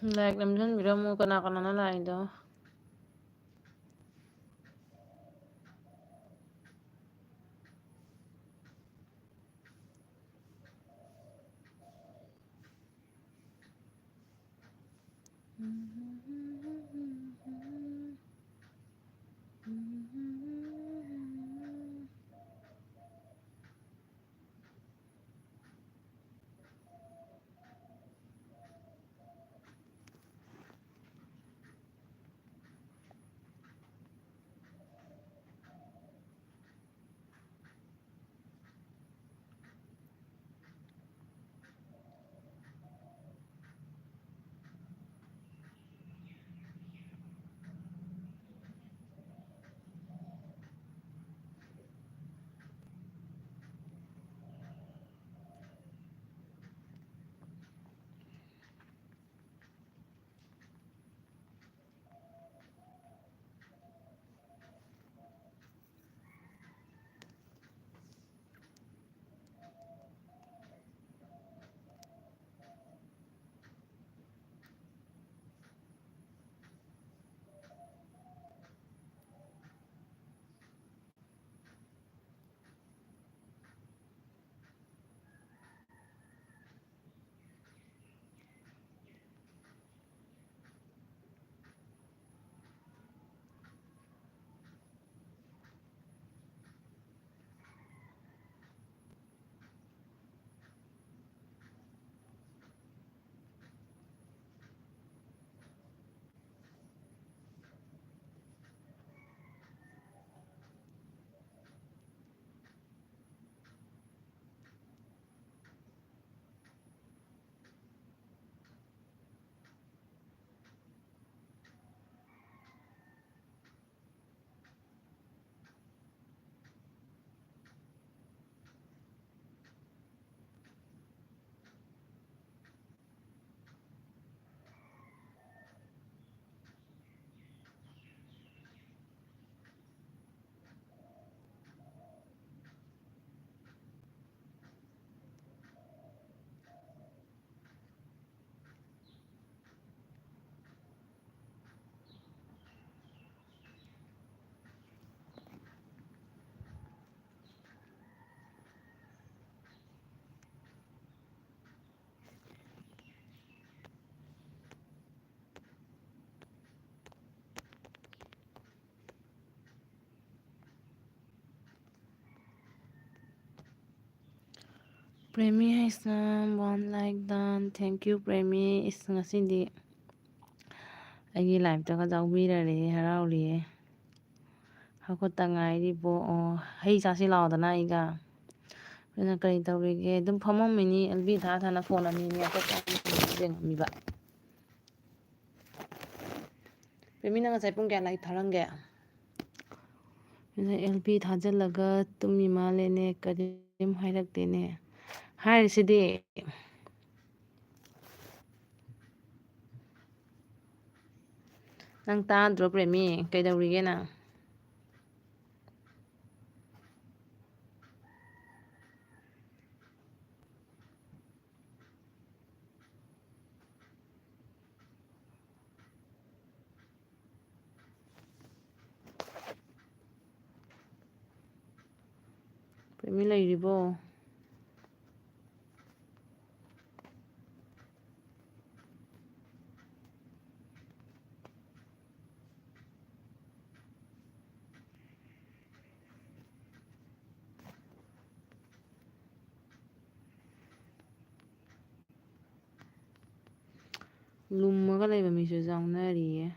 Like namjanbiramo kana laido. Premi Haisam, one like done. Thank you, Premi. Is ngasindi. Agi live to ka jaubirare harauriye. Hakota ngairibo hei chasi laodana iga. Rena kari taurige dum phamamini albi tha thana phone ani ni atata bengamiba. Premi na ngasai pung kya like tharange. Rena LP thajalaga tumi malene karim hairakdene. Hairисidi. Nang tadro Premi kaidaurige na. Premi lairibo. Lummaga laiba misu jaunariye.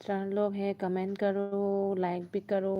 चार लोग हैं, comment करो, like भी करो.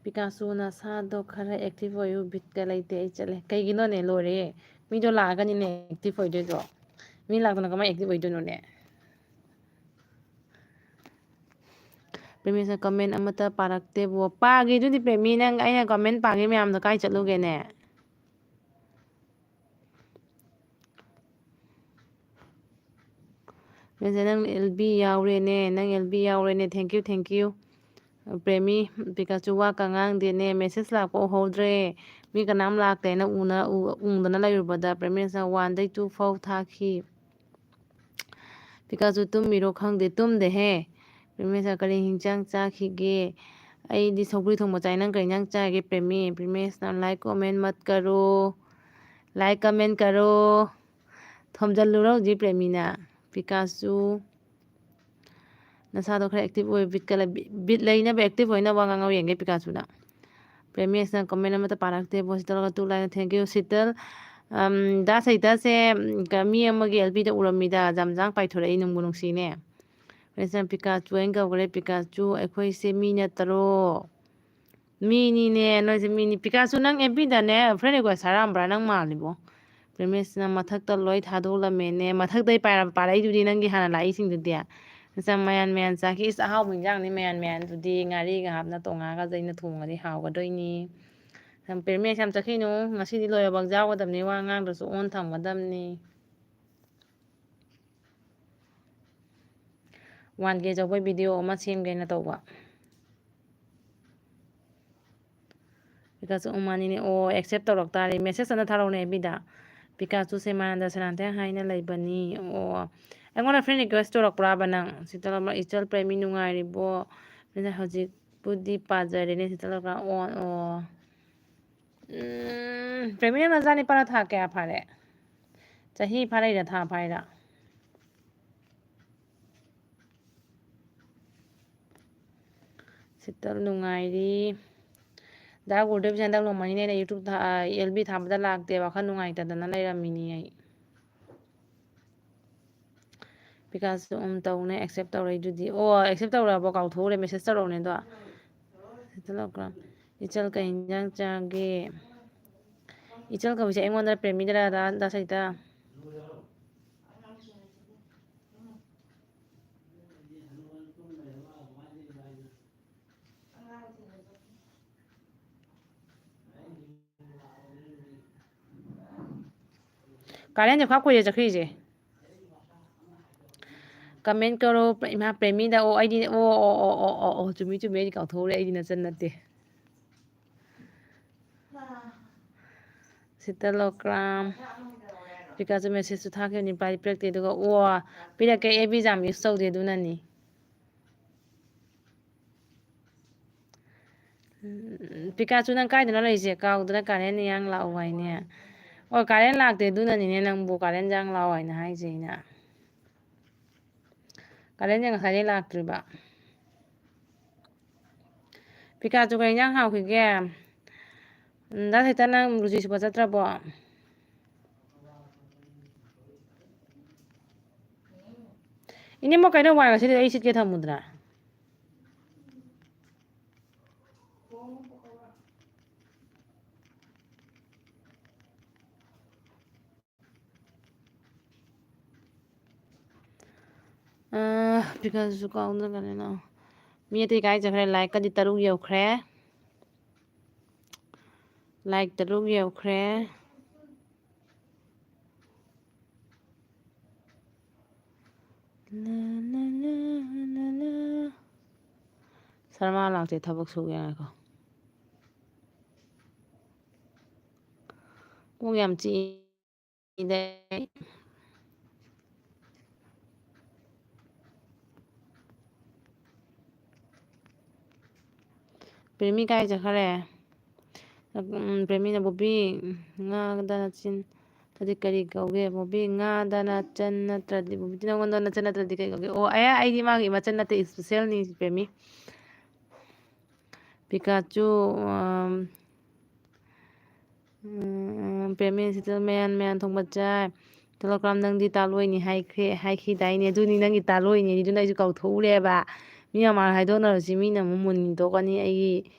ꯄꯤꯀꯥꯁꯨ ꯅꯁꯥꯗꯣ ꯈꯔ active ꯑꯣꯏꯌꯨ ꯕꯤꯠꯀ ꯂꯩꯇꯦ ꯑꯩ ꯆꯠꯂꯦ ꯀꯩꯒꯤꯅꯣꯅꯦ ꯂꯣꯏꯔꯦ ꯃꯤꯗꯣ ꯂꯥꯛꯑꯒꯅꯤꯅꯦ ꯑꯦꯛꯇꯤꯚ ꯑꯣꯏꯗꯣꯏꯗꯣ ꯃꯤ ꯂꯥꯛꯇꯅ ꯀꯃꯥꯏꯅ ꯑꯦꯛꯇꯤꯚ ꯑꯣꯏꯗꯣꯏꯅꯣꯅꯦ ꯄ꯭ꯔꯦꯃꯤꯁꯅ ꯀꯃꯦꯟ ꯑꯃꯠꯇ ꯄꯥꯔꯛꯇꯦꯕꯣ ꯄꯥꯒꯤꯗꯨꯗꯤ ꯄ꯭ꯔꯦꯃꯤ ꯅꯪ ꯑꯩꯅ ꯀꯃꯦꯟ ꯄꯥꯒꯤ ꯃꯌꯥꯝꯗꯣ ꯀꯥꯏ ꯆꯠꯂꯨꯒꯦꯅꯦ ꯅꯪ LB ꯌꯥꯎꯔꯦꯅꯦ ꯅꯪ LB ꯌꯥꯎꯔꯦꯅꯦ ꯊꯦꯡꯀ꯭ꯌꯨ ꯄ꯭ꯔꯦꯃꯤ ꯄꯤꯀꯥꯆꯨ ꯋꯥꯀ ꯉꯥꯡꯗꯦꯅꯦ ꯃꯦꯁꯦꯖ ꯂꯥꯛꯄ ꯎꯍꯧꯗ꯭ꯔꯦ ꯃꯤ ꯀꯅꯥꯝ ꯂꯥꯛꯇꯦꯅ ꯎꯪꯗꯅ ꯂꯩꯔꯨꯕꯗ ꯄ꯭ꯔꯦꯃꯤꯁꯅ 1 ꯗꯩ 2 ꯐꯥꯎ ꯊꯥꯈꯤ ꯄꯤꯀꯥꯆꯨ ꯇꯨꯝꯃꯤꯔꯣ ꯈꯪꯗꯦ ꯇꯨꯝꯗꯦꯍꯦ ꯄ꯭ꯔꯦꯃꯤꯁꯅ ꯀꯔꯤ ꯍꯤꯟꯖꯥꯡ ꯆꯥꯈꯤꯒꯦ ꯑꯩꯗꯤ ꯁꯧꯒ꯭ꯔꯤ ꯊꯣꯡꯕ ꯆꯥꯏ ꯅꯪ ꯀꯔꯤ ꯍꯤꯟꯖꯥꯡ ꯆꯥꯒꯦ ꯄ꯭ꯔꯦꯃꯤꯁꯅ ꯂꯥꯏꯛ ꯀꯣꯃꯦꯟ ꯃꯠ ꯀꯔꯣ ꯂꯥꯏꯛ ꯀꯃꯦꯟ ꯀꯔꯣ ꯊꯣꯝꯖꯤꯜꯂꯨꯔꯣ ꯍꯧꯖꯤꯛ ꯄ꯭ꯔꯦꯃꯤꯅ ꯄꯤꯀꯥꯆꯨ ꯅꯁꯥꯗꯣ ꯈꯔ ꯑꯦꯛꯇꯤꯚ ꯑꯣꯏ ꯕꯤꯠ ꯂꯩꯅꯕ ꯑꯦꯛꯇꯤꯚ ꯑꯣꯏꯅꯕ ꯋꯥ ꯉꯥꯡꯉꯧ ꯌꯦꯡꯒꯦ ꯄꯤꯀꯥꯆꯨꯅ ꯄ꯭ꯔꯦꯃꯤꯁꯅ ꯀꯣꯃꯦꯟ ꯑꯃꯠꯇ ꯄꯥꯔꯛꯇꯦ ꯁꯤꯇꯜꯒ 2 ꯂꯥꯏꯛ ꯊꯦꯡꯀ꯭ꯌꯨ ꯁꯤꯇꯜ ꯗꯥ ꯁꯩꯇꯁꯦ ꯃꯤ ꯑꯃꯒꯤ LBꯗ ꯎꯔꯝꯃꯤꯗ ꯖꯝꯖꯥꯡ ꯄꯥꯏꯊꯣꯔꯛꯏ ꯅꯨꯡꯕꯨ ꯅꯨꯡꯁꯤꯅꯦ ꯄ꯭ꯔꯦꯃꯤꯁꯅ ꯄꯤꯀꯥꯆꯨ ꯑꯩꯅ ꯀꯧꯈ꯭ꯔꯦ ꯄꯤꯀꯥꯆꯨ ꯑꯩꯈꯣꯏꯁꯦ ꯃꯤ ꯅꯠꯇꯔꯣ ꯃꯤꯅꯤꯅꯦ ꯅꯣꯏꯁꯦ ꯃꯤꯅꯤ ꯄꯤꯀꯥꯆꯨ ꯅꯪ FBꯗꯅꯦ ꯐ꯭ꯔꯦꯟ ꯔꯤꯀ꯭ꯋꯦꯁ ꯊꯥꯔꯛꯑꯝꯕ꯭ꯔꯥ ꯅꯪ ꯃꯥꯜꯂꯤꯕꯣ ꯄ꯭ꯔꯦꯃꯤꯁꯅ ꯃꯊꯛꯇ ꯂꯣꯏ ꯊꯥꯗꯣꯛꯂꯝꯃꯦꯅꯦ ꯃꯊꯛꯇꯩ ꯄꯥꯔꯛꯏꯗꯨꯗꯤ ꯅꯪꯒꯤ ꯍꯥꯟꯅ ꯂꯥꯛꯏꯁꯤꯡꯗꯨꯗꯤ ꯃꯌꯥꯟ ꯆꯥꯈꯤ ꯏꯁ ꯑꯍꯥꯎꯕ ꯏꯟꯖꯥꯡꯅꯤ ꯃꯌꯥꯟꯗꯨꯗꯤ ꯉꯥꯔꯤꯒ ꯍꯥꯞꯅ ꯇꯣꯉꯥꯒ ꯑꯩꯅ ꯊꯣꯡꯉꯗꯤ ꯍꯥꯎꯒꯗꯣꯏꯅꯤ ꯄ꯭ꯔꯦꯃꯤꯁ ꯌꯥꯝ ꯆꯠꯈꯤꯅꯨ ꯉꯁꯤꯗꯤ ꯂꯣꯏꯔꯕꯛ ꯌꯥꯎꯒꯗꯕꯅꯤ ꯋꯥ ꯉꯥꯡꯗ꯭ꯔꯁꯨ ꯑꯣꯟ ꯊꯝꯒꯗꯕꯅꯤ 1K ꯌꯧꯕꯩ ꯚꯤꯗꯤꯑꯣ ꯑꯃ ꯁꯦꯝꯒꯦꯅ ꯇꯧꯕ ꯄꯤꯀꯥꯆꯨ ꯃꯥꯅꯤꯅꯦ ꯑꯣ ꯑꯦꯛꯁꯦꯞ ꯇꯧꯔꯛ ꯇꯥꯔꯦ ꯃꯦꯁꯦꯖ ꯑꯃ ꯊꯥꯔꯛꯎꯅꯦ FBꯗ ꯄꯤꯀꯥꯆꯨ ꯁꯦꯃꯥꯅꯟꯗ ꯁꯅꯥꯊꯦꯡ ꯍꯥꯏꯅ ꯂꯩꯕꯅꯤ ꯑꯣ ꯑꯩꯉꯣꯟꯗ ꯐ꯭ꯔꯦꯟ ꯔꯤꯀ꯭ꯋꯦꯁ ꯇꯧꯔꯛꯄ꯭ꯔꯥꯕ ꯅꯪ ꯁꯤꯇꯜ ꯏꯆꯜ ꯄ꯭ꯔꯦꯃꯤ ꯅꯨꯡꯉꯥꯏꯔꯤꯕꯣ ꯍꯧꯖꯤꯛꯄꯨꯗꯤ ꯄꯥꯖꯔꯦꯅꯦ ꯁꯤꯇꯜ ꯑꯣ ꯄ꯭ꯔꯦꯃꯤ ꯅꯪ ꯅꯆꯥꯅꯤꯄꯥꯅ ꯊꯥ ꯀꯌꯥ ꯐꯥꯔꯦ ꯆꯍꯤ ꯐꯥꯔꯛꯏꯔꯥ ꯊꯥ ꯐꯥꯔꯤꯔꯥ ꯁꯤꯇꯜ ꯅꯨꯡꯉꯥꯏꯔꯤ ꯗꯥ ꯒꯨꯔꯗꯦꯕꯁꯦ ꯍꯟꯗꯛ ꯅꯣꯡꯃꯅꯤꯅꯦ ꯑꯩꯅ ꯌꯨꯇ꯭ꯌꯨꯕ LB ꯊꯥꯕꯗ ꯂꯥꯛꯇꯦ ꯋꯥꯈꯜ ꯅꯨꯡꯉꯥꯏꯇꯗꯅ ꯂꯩꯔꯝꯃꯤꯅꯤ ꯑꯩ ꯄꯤꯀꯥꯆꯨ ꯇꯧꯅꯦ ꯑꯦꯛꯁꯦꯞ ꯇꯧꯔꯛꯏꯗꯨꯗꯤ ꯑꯣ ꯑꯦꯛꯁꯦꯞ ꯇꯧꯔꯛꯑꯕꯣ ꯀꯥꯎꯊꯣꯛꯎꯔꯦ ꯃꯦꯁꯦꯖ ꯇꯧꯔꯛꯎꯅꯦ ꯑꯗꯣ ꯏꯆꯜ ꯀꯩ ꯍꯤꯟꯖꯥꯡ ꯆꯥꯒꯦ ꯏꯆꯜ ꯀꯧꯏꯁꯦ ꯑꯩꯉꯣꯟꯗ ꯄ꯭ꯔꯦꯃꯤꯗꯔꯥ ꯗꯥ ꯁꯩꯇ ꯀꯥꯔꯦꯟꯁꯦ ꯈ꯭ꯋꯥꯏ ꯀꯨꯏꯔꯦ ꯆꯠꯈ꯭ꯔꯤꯁꯦ ꯀꯃꯦꯟ ꯀꯔꯣ ꯏꯃꯥ ꯄ꯭ꯔꯦꯃꯤꯗ ꯑꯣ ꯑꯩꯗꯤ ꯑꯣ ꯆꯨꯝꯃꯤ ꯑꯩꯗꯤ ꯀꯥꯎꯊꯣꯛꯎꯔꯦ ꯑꯩꯗꯤ ꯅꯆꯟ ꯅꯠꯇꯦ ꯁꯤꯇꯂꯣꯀ꯭ꯔꯥꯝ ꯄꯤꯀꯥꯆꯨ ꯃꯦꯁꯦꯖꯁꯨ ꯊꯥꯈꯤꯕꯅꯤ ꯔꯤꯄ꯭ꯂꯥꯏ ꯄꯤꯔꯛꯇꯦ ꯑꯗꯨꯒ ꯄꯤꯔꯛꯀꯦ FB ꯌꯥꯝ ꯌꯨꯁ ꯇꯧꯗꯦ ꯑꯗꯨꯅꯅꯤ ꯄꯤꯀꯥꯆꯨ ꯅꯪ ꯀꯥꯏꯗꯅꯣ ꯂꯩꯔꯤꯁꯦ ꯀꯥꯎꯗꯅ ꯀꯥꯔꯦꯟ ꯏꯌꯥꯡ ꯂꯥꯛꯎ ꯍꯥꯏꯅꯦ ꯑꯣ ꯀꯥꯔꯦꯟ ꯂꯥꯛꯇꯦ ꯑꯗꯨꯅꯅꯤꯅꯦ ꯅꯪꯕꯨ ꯀꯥꯔꯦꯟꯖꯥꯡ ꯂꯥꯛꯑꯣ ꯍꯥꯏꯅ ꯍꯥꯏꯖꯦ ꯑꯩꯅ ꯀꯥꯔꯦꯟꯁꯦ ꯉꯁꯥꯏꯗꯩ ꯂꯥꯛꯇ꯭ꯔꯤꯕ ꯄꯤꯀꯥꯆꯨ ꯀꯩ ꯏꯟꯖꯥꯡ ꯍꯥꯎꯈꯤꯒꯦ ꯗꯥ ꯁꯩꯇꯥ ꯅꯪ ꯂꯨꯖꯤ ꯁꯨꯕ ꯆꯠꯇ꯭ꯔꯕꯣ ꯏꯅꯦꯝꯕꯣꯛ ꯀꯩꯅꯣ ꯋꯥꯏ ꯉꯁꯤꯗꯤ ꯑꯩ ꯁꯤꯠꯀꯦ ꯊꯝꯃꯨꯗꯅ ꯄꯤꯀꯥꯆꯨ ꯀꯥꯎꯗꯅ ꯀꯔꯤꯅꯣ ꯃꯤ ꯑꯇꯩ ꯀꯥꯏ ꯆꯠꯈ꯭ꯔꯦ ꯂꯥꯏꯛꯀꯗꯤ 3 ꯌꯧꯈ꯭ꯔꯦ ꯂꯥꯏꯛ 3 ꯌꯧꯈ꯭ꯔꯦ ꯁꯔꯃꯥ ꯂꯥꯛꯇꯦ ꯊꯕꯛ ꯁꯨꯒꯦ ꯉꯥꯏꯈꯣ ꯀꯣꯛ ꯌꯥꯝ ꯆꯤꯛꯏꯗ ꯄ꯭ꯔꯦꯃꯤ ꯀꯥꯏ ꯆꯠꯈ꯭ꯔꯦ ꯄ꯭ꯔꯦꯃꯤꯅ ꯕꯣꯕꯤ ꯉꯥꯗ ꯅꯆꯤꯟ ꯅꯠꯇ꯭ꯔꯗꯤ ꯀꯔꯤ ꯀꯧꯒꯦ ꯕꯣꯕꯤ ꯉꯥꯗ ꯅꯆꯟ ꯅꯠꯇ꯭ꯔꯗꯤ ꯕꯣꯕꯤ ꯅꯉꯣꯟꯗ ꯅꯆꯟ ꯅꯠꯇ꯭ꯔꯗꯤ ꯀꯔꯤ ꯀꯧꯒꯦ ꯑꯣ ꯑꯩꯗꯤ ꯃꯥꯒꯤ ꯃꯆꯟ ꯅꯠꯇꯦ ꯏꯁꯄꯤꯁꯦꯜꯅꯤ ꯄ꯭ꯔꯦꯃꯤ ꯄꯤꯀꯥꯆꯨ ꯄ꯭ꯔꯦꯃꯤꯁꯤꯇ ꯃꯌꯥꯟ ꯊꯣꯡꯕ ꯆꯥꯏ ꯇꯦꯂꯣꯒ꯭ꯔꯥꯝ ꯅꯪꯗꯤ ꯇꯥꯜꯂꯣꯏꯅꯤ ꯍꯥꯏꯈꯤꯗꯥꯏꯅꯦ ꯑꯗꯨꯅꯤ ꯅꯪꯒꯤ ꯇꯥꯜꯂꯣꯏꯅꯤ ꯑꯗꯨꯅ ꯑꯩꯁꯨ ꯀꯥꯎꯊꯣꯛꯎꯔꯦꯕ ꯃꯤ ꯃꯃꯥꯡ ꯍꯥꯏꯗꯣꯛꯅꯔꯁꯤ ꯃꯤꯅ ꯑꯃꯨꯛ ꯃꯨꯟ ꯇꯣꯛꯀꯅꯤ ꯑꯩꯒꯤ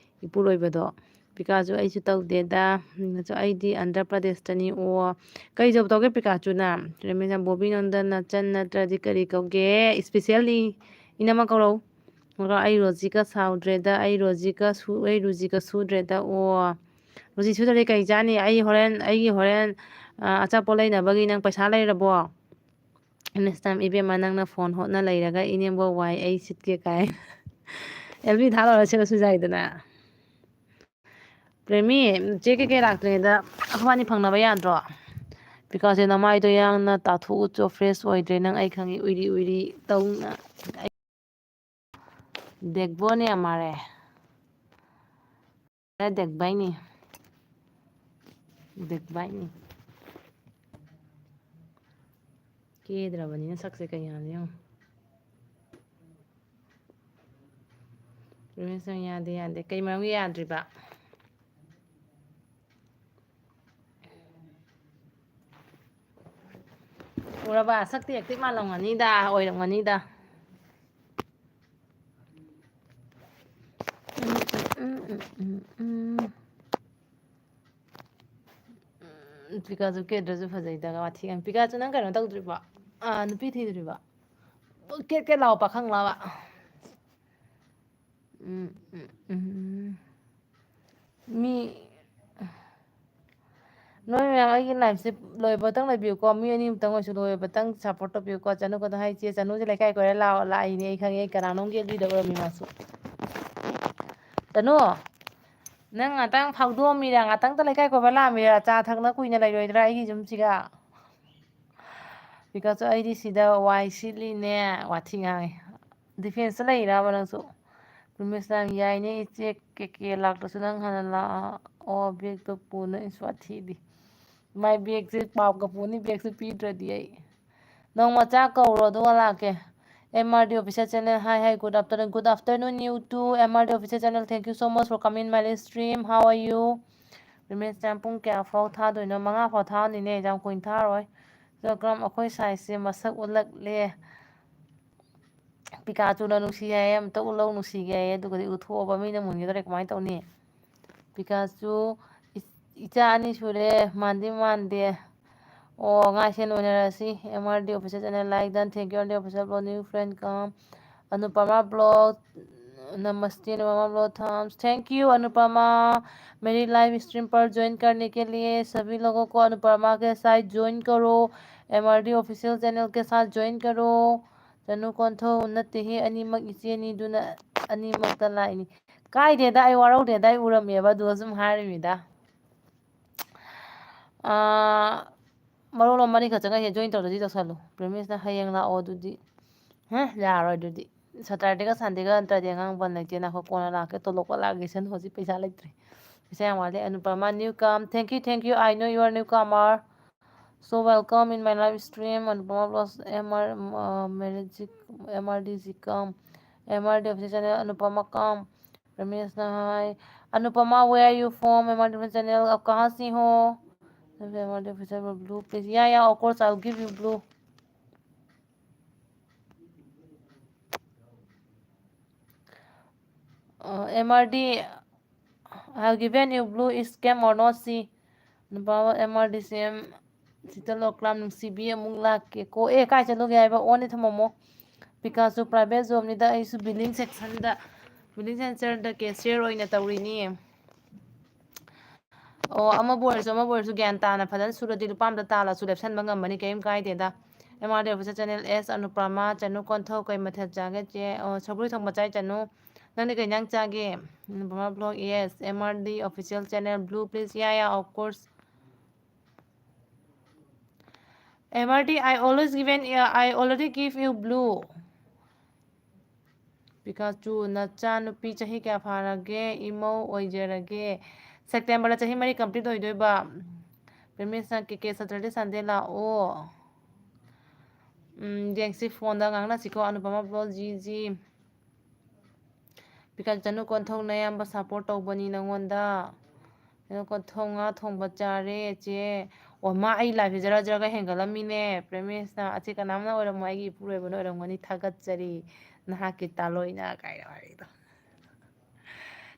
ꯏꯄꯨꯔꯣꯏꯕꯗꯣ ꯄꯤꯀꯥꯁꯨ ꯑꯩꯁꯨ ꯇꯧꯗꯦꯗ ꯑꯩꯗꯤ ꯑꯟꯙ꯭ꯔ ꯄ꯭ꯔꯗꯦꯁꯇꯅꯤ ꯑꯣ ꯀꯔꯤ ꯖꯣꯕ ꯇꯧꯒꯦ ꯄꯤꯀꯥꯆꯨꯅ ꯔꯃꯦꯁꯅ ꯕꯣꯕꯤ ꯅꯣꯟꯗꯟ ꯅꯆꯟ ꯅꯠꯇ꯭ꯔꯗꯤ ꯀꯔꯤ ꯀꯧꯒꯦ ꯏꯁꯄꯤꯁꯦꯜꯂꯤ ꯏꯅꯝꯃ ꯀꯧꯔꯧ ꯑꯩ ꯔꯣꯖꯤꯀ ꯁꯥꯎꯗ꯭ꯔꯦꯗ ꯑꯩ ꯔꯨꯖꯤꯀ ꯁꯨꯗ꯭ꯔꯦꯗ ꯑꯣ ꯔꯣꯖꯤ ꯁꯨꯗ꯭ꯔꯗꯤ ꯀꯩ ꯆꯥꯅꯤ ꯑꯩꯒꯤ ꯍꯣꯔꯦꯟ ꯑꯆꯥꯄꯣꯠ ꯂꯩꯅꯕꯒꯤ ꯅꯪ ꯄꯩꯁꯥ ꯂꯩꯔꯕꯣ ꯅꯦꯛꯁ ꯇꯥꯏꯝ ꯏꯕꯦꯝꯃ ꯅꯪꯅ ꯐꯣꯟ ꯍꯣꯠꯅ ꯂꯩꯔꯒ ꯏꯅꯦꯝꯕꯣꯛ ꯋꯥꯏ ꯑꯩ ꯁꯤꯠꯀꯦ ꯀꯥꯏ ꯑꯦꯜꯕꯤ ꯊꯥ ꯂꯧꯔ ꯁꯤꯠꯂꯁꯨ ꯌꯥꯏꯗꯅ ꯄ꯭ꯔꯦꯃꯤ ꯆꯦ ꯀꯩꯀꯩ ꯂꯥꯛꯇ꯭ꯔꯤꯉꯩꯗ ꯑꯩꯈꯣꯏꯕꯥꯅꯤ ꯐꯪꯅꯕ ꯌꯥꯗ꯭ꯔꯣ ꯕꯤꯀꯥꯁꯁꯦ ꯅꯃꯥꯏꯗꯣ ꯌꯥꯡꯅ ꯇꯥꯊꯣꯛꯎꯆꯣ ꯐ꯭ꯔꯦꯁ ꯑꯣꯏꯗ꯭ꯔꯦ ꯅꯪ ꯑꯩ ꯈꯪꯉꯤ ꯎꯏꯔꯤ ꯎꯏꯔꯤ ꯇꯧꯅ ꯗꯦꯛꯕꯣꯅꯦ ꯑꯃꯥꯔꯦ ꯗꯦꯛꯕꯥꯏꯅꯤ ꯗꯦꯛꯕꯥꯏꯅꯤ ꯀꯦꯗ꯭ꯔꯕꯅꯤꯅ ꯁꯛꯁꯦ ꯀꯩꯌꯥꯅꯤ ꯌꯦꯡꯉꯣ ꯔꯃꯦꯁ ꯅꯪ ꯌꯥꯗꯦ ꯌꯥꯗꯦ ꯀꯩ ꯃꯔꯝꯒꯤ ꯌꯥꯗ꯭ꯔꯤꯕ ꯎꯔꯕ ꯁꯛꯇꯤ ꯑꯦꯛꯇꯤꯞ ꯃꯥꯜꯂꯝꯒꯅꯤꯗ ꯑꯣꯏꯔꯝꯒꯅꯤꯗ ꯄꯤꯀꯥꯁꯨ ꯀꯦꯗ꯭ꯔꯁꯨ ꯐꯖꯩꯗ ꯋꯥꯊꯤ ꯄꯤꯀꯥꯁꯨ ꯅꯪ ꯀꯩꯅꯣ ꯇꯧꯗ꯭ꯔꯤꯕꯣ ꯅꯨꯄꯤ ꯊꯤꯗ꯭ꯔꯤꯕ ꯀꯦꯠ ꯀꯦꯠ ꯂꯥꯎꯕ ꯄꯥꯈꯪꯂꯕ ꯃꯤ ꯅꯣꯏ ꯃꯌꯥꯝ ꯑꯩꯒꯤ ꯂꯥꯏꯐꯁꯦ ꯂꯣꯏꯕꯇꯪ ꯂꯩꯕꯤꯌꯨꯀꯣ ꯃꯤ ꯑꯅꯤꯃꯨꯛꯇꯪ ꯑꯣꯏꯁꯨ ꯂꯣꯏꯕꯇꯪ ꯁꯞꯄꯣꯔꯠ ꯇꯧꯕꯤꯌꯨꯀꯣ ꯆꯅꯨꯒꯗ ꯍꯥꯏ ꯏꯆꯦ ꯆꯅꯨꯁꯦ ꯂꯩꯀꯥꯏ ꯀꯣꯏꯔ ꯂꯥꯛꯏꯅꯦ ꯑꯩ ꯈꯪꯉꯦ ꯑꯩ ꯀꯅꯥꯅꯣꯝꯒꯤ ꯑꯗꯨꯏꯗ ꯑꯣꯏꯔꯝꯃꯤ ꯃꯥꯁꯨ ꯆꯅꯨ ꯅꯪ ꯉꯥꯛꯇꯪ ꯐꯥꯎꯗꯣꯛꯑꯝꯃꯤꯔ ꯉꯥꯛꯇꯪꯇ ꯂꯩꯀꯥꯏ ꯀꯣꯏꯕ ꯂꯥꯛꯑꯝꯃꯤꯔ ꯆꯥ ꯊꯛꯅ ꯀꯨꯏꯅ ꯂꯩꯔꯣꯏꯗ꯭ꯔꯥ ꯑꯩꯒꯤ ꯌꯨꯝꯁꯤꯒ ꯕꯤꯀꯁꯁꯨ ꯑꯩꯗꯤ ꯁꯤꯗ ꯋꯥꯏ ꯁꯤꯠꯂꯤꯅꯦ ꯋꯥꯊꯤ ꯉꯥꯡꯉꯦ ꯗꯤꯐꯦꯟꯁꯇ ꯂꯩꯔꯕ ꯅꯪꯁꯨ ꯔꯨꯃꯦꯁꯅ ꯌꯥꯏꯅꯦ ꯏꯆꯦ ꯀꯦꯀꯦ ꯂꯥꯛꯇ꯭ꯔꯁꯨ ꯅꯪ ꯍꯥꯟꯅ ꯂꯥꯛꯑꯣ ꯕꯦꯒꯇꯣ ꯄꯨꯅ ꯏꯁ ꯋꯥꯊꯤꯗꯤ ꯃꯥꯏ ꯕꯦꯒꯁꯦ ꯄꯥꯞꯒ ꯄꯨꯅꯤ ꯕꯦꯒꯁꯦ ꯄꯤꯗ꯭ꯔꯗꯤ ꯑꯩ ꯅꯣꯡꯃ ꯆꯥꯛ ꯀꯧꯔꯣ ꯑꯗꯨꯒ ꯂꯥꯛꯀꯦ M R D official channel hi good afternoon you too M R D official channel thank you so much for coming my stream how are you ꯔꯤꯃꯦꯁ ꯄꯨꯡ ꯀꯌꯥ ꯐꯥꯎ ꯊꯥꯗꯣꯏꯅꯣ 5 ꯐꯥꯎ ꯊꯥꯅꯤꯅꯦ ꯌꯥꯝ ꯀꯨꯏꯅ ꯊꯥꯔꯣꯏ ꯀ꯭ꯔꯝ ꯑꯩꯈꯣꯏ ꯁꯥꯏꯖꯁꯦ ꯃꯁꯛ ꯎꯠꯂꯛꯂꯦ ꯄꯤꯀꯥꯆꯨꯅ ꯅꯨꯡꯁꯤ ꯍꯥꯏꯌꯦ ꯑꯝꯇ ꯎꯠꯂꯧ ꯅꯨꯡꯁꯤꯒꯦ ꯍꯥꯏꯌꯦ ꯑꯗꯨꯒꯗꯤ ꯎꯠꯊꯣꯛꯑꯕ ꯃꯤꯅ ꯃꯨꯟꯒꯗꯧꯔꯦ ꯀꯃꯥꯏꯅ ꯇꯧꯅꯤ ꯄꯤꯀꯥꯆꯨ ꯏꯆꯥ ꯑꯅꯤ ꯁꯨꯔꯦ ꯃꯥꯟꯗꯤ ꯃꯥꯟꯗꯦ ꯑꯣ ꯉꯥꯏꯁꯦꯟ ꯑꯣꯏꯅꯔꯁꯤ M R D official channel like done thank you R D official blog new friend come Anupama blog नमस्ते Anupama blog thumbs thank you Anupama मेरी लाइव स्ट्रीम पर ज्वाइन करने के लिए सभी लोगों को अनुपमा के साथ ज्वाइन करो एमआरडी ऑफिशियल चैनल के साथ ज्वाइन करो चनु कोंथो उन्नति ही अनिमक इचेनीदुना अनिमक्ता लाइनी कायदेदा आई वारौदेदा आई उरमेबा दो सम हारिमिदा ꯃꯔꯣꯜ ꯃꯔꯤ ꯈꯛ ꯆꯪꯉ ꯖꯣꯏꯟ ꯇꯧꯔꯗꯤ ꯇꯧꯁꯜꯂꯨ ꯄ꯭ꯔꯦꯃꯤꯁꯅ ꯍꯌꯦꯡ ꯂꯥꯛꯑꯣ ꯑꯗꯨꯗꯤ ꯌꯥꯔꯣꯏ ꯑꯗꯨꯗꯤ ꯁꯇꯔꯗꯦꯒ ꯁꯟꯗꯦꯒ ꯅꯠꯇ꯭ꯔꯗꯤ ꯑꯉꯥꯡ ꯕꯟ ꯂꯩꯇꯦ ꯅꯈꯣꯏ ꯀꯣꯟꯅ ꯂꯥꯛꯀꯦ ꯇꯣꯂꯣꯞꯀ ꯂꯥꯛꯑꯒꯦ ꯁꯟ ꯍꯧꯖꯤꯛ ꯄꯩꯁꯥ ꯂꯩꯇ꯭ꯔꯦ ꯄꯩꯁꯥ ꯌꯥꯝ ꯋꯥꯠꯂꯦ Anupama new come thank you I know you are newcomer so welcome in my live stream Anupama plus MRDG come MRD official channel Anupama come Ramesh Nahai Anupama where are you from MRD official channel आप कहाँ से हो MRD official blue please yeah of course I'll give you blue MRD I have given you blue is scam or not see Anupama MRD same ꯁꯤꯇꯂꯣ ꯀ꯭ꯂꯥꯝ ꯅꯨꯡꯁꯤꯕꯤ ꯑꯃꯨꯛ ꯂꯥꯛꯀꯦꯀꯣ ꯀꯥꯏ ꯆꯠꯂꯨꯒꯦ ꯍꯥꯏꯕ ꯑꯣꯟꯅꯤ ꯊꯝꯃꯝꯃꯣ ꯄꯤꯀꯥꯁꯨ private ꯖꯣꯕꯅꯤꯗ ꯑꯩꯁꯨ ꯕꯤꯂꯤꯡ ꯁꯦꯛꯁꯟꯗ ꯕꯤꯂꯤꯡ ꯁꯦꯟꯁꯔꯗ ꯀꯦꯁꯤꯌꯔ ꯑꯣꯏꯅ ꯇꯧꯔꯤꯅꯤ ꯑꯣ ꯑꯃꯕꯨ ꯑꯣꯏꯔꯁꯨ ꯒ꯭ꯌꯥꯟ ꯇꯥꯅ ꯐꯖꯅ ꯁꯨꯔꯗꯤ ꯂꯨꯄꯥ ꯑꯃꯗ ꯇꯥꯜꯂꯁꯨ ꯂꯦꯞꯁꯟꯕ ꯉꯝꯕꯅꯤ ꯀꯔꯤꯝ ꯀꯥꯏꯗꯦꯗ M R D official channel ꯑꯦꯁ ꯑꯅꯨꯄ꯭ꯔꯃꯥ ꯆꯅꯨ ꯀꯣꯟꯊꯧ ꯀꯩ ꯃꯊꯦꯜ ꯆꯥꯒꯦ ꯆꯦ ꯁꯧꯒ꯭ꯔꯤ ꯊꯣꯡꯕ ꯆꯥꯏ ꯆꯅꯨ ꯅꯪꯗꯤ ꯀꯩ ꯏꯟꯖꯥꯡ ꯆꯥꯒꯦ Anupama blog yes M R D official channel blue please yeah of course MRT, I already give you blue. Pikachu, नचा नुपी चाही क्या फारगे इमो ओइजरगे सेप्टेम्बर चाही मरी कंप्लीट होइदोइबा पेमेंट्स के सैटरडे संडे लाओ जेंगसी फोन दा ngang na siko Anupama Blog GG Pikachu chanu konthong nayamba support tawbani nangonda konthong nga thongba chare che ꯃꯥ ꯑꯩ ꯂꯥꯏꯐꯁꯦ ꯖꯔ ꯖꯔꯒ ꯍꯦꯟꯒꯠꯂꯝꯃꯤꯅꯦ ꯄ꯭ꯔꯦꯃꯦꯁꯅ ꯑꯁꯤ ꯀꯅꯥꯝꯅ ꯑꯣꯏꯔꯝꯃꯣꯏ ꯑꯩꯒꯤ ꯏꯄꯨꯔꯣꯏꯕꯅ ꯑꯣꯏꯔꯝꯒꯅꯤ ꯊꯥꯒꯠꯆꯔꯤ ꯅꯍꯥꯛꯀꯤ ꯇꯥꯂꯣꯏꯅ ꯀꯥꯏꯅ ꯋꯥꯔꯤꯗꯣ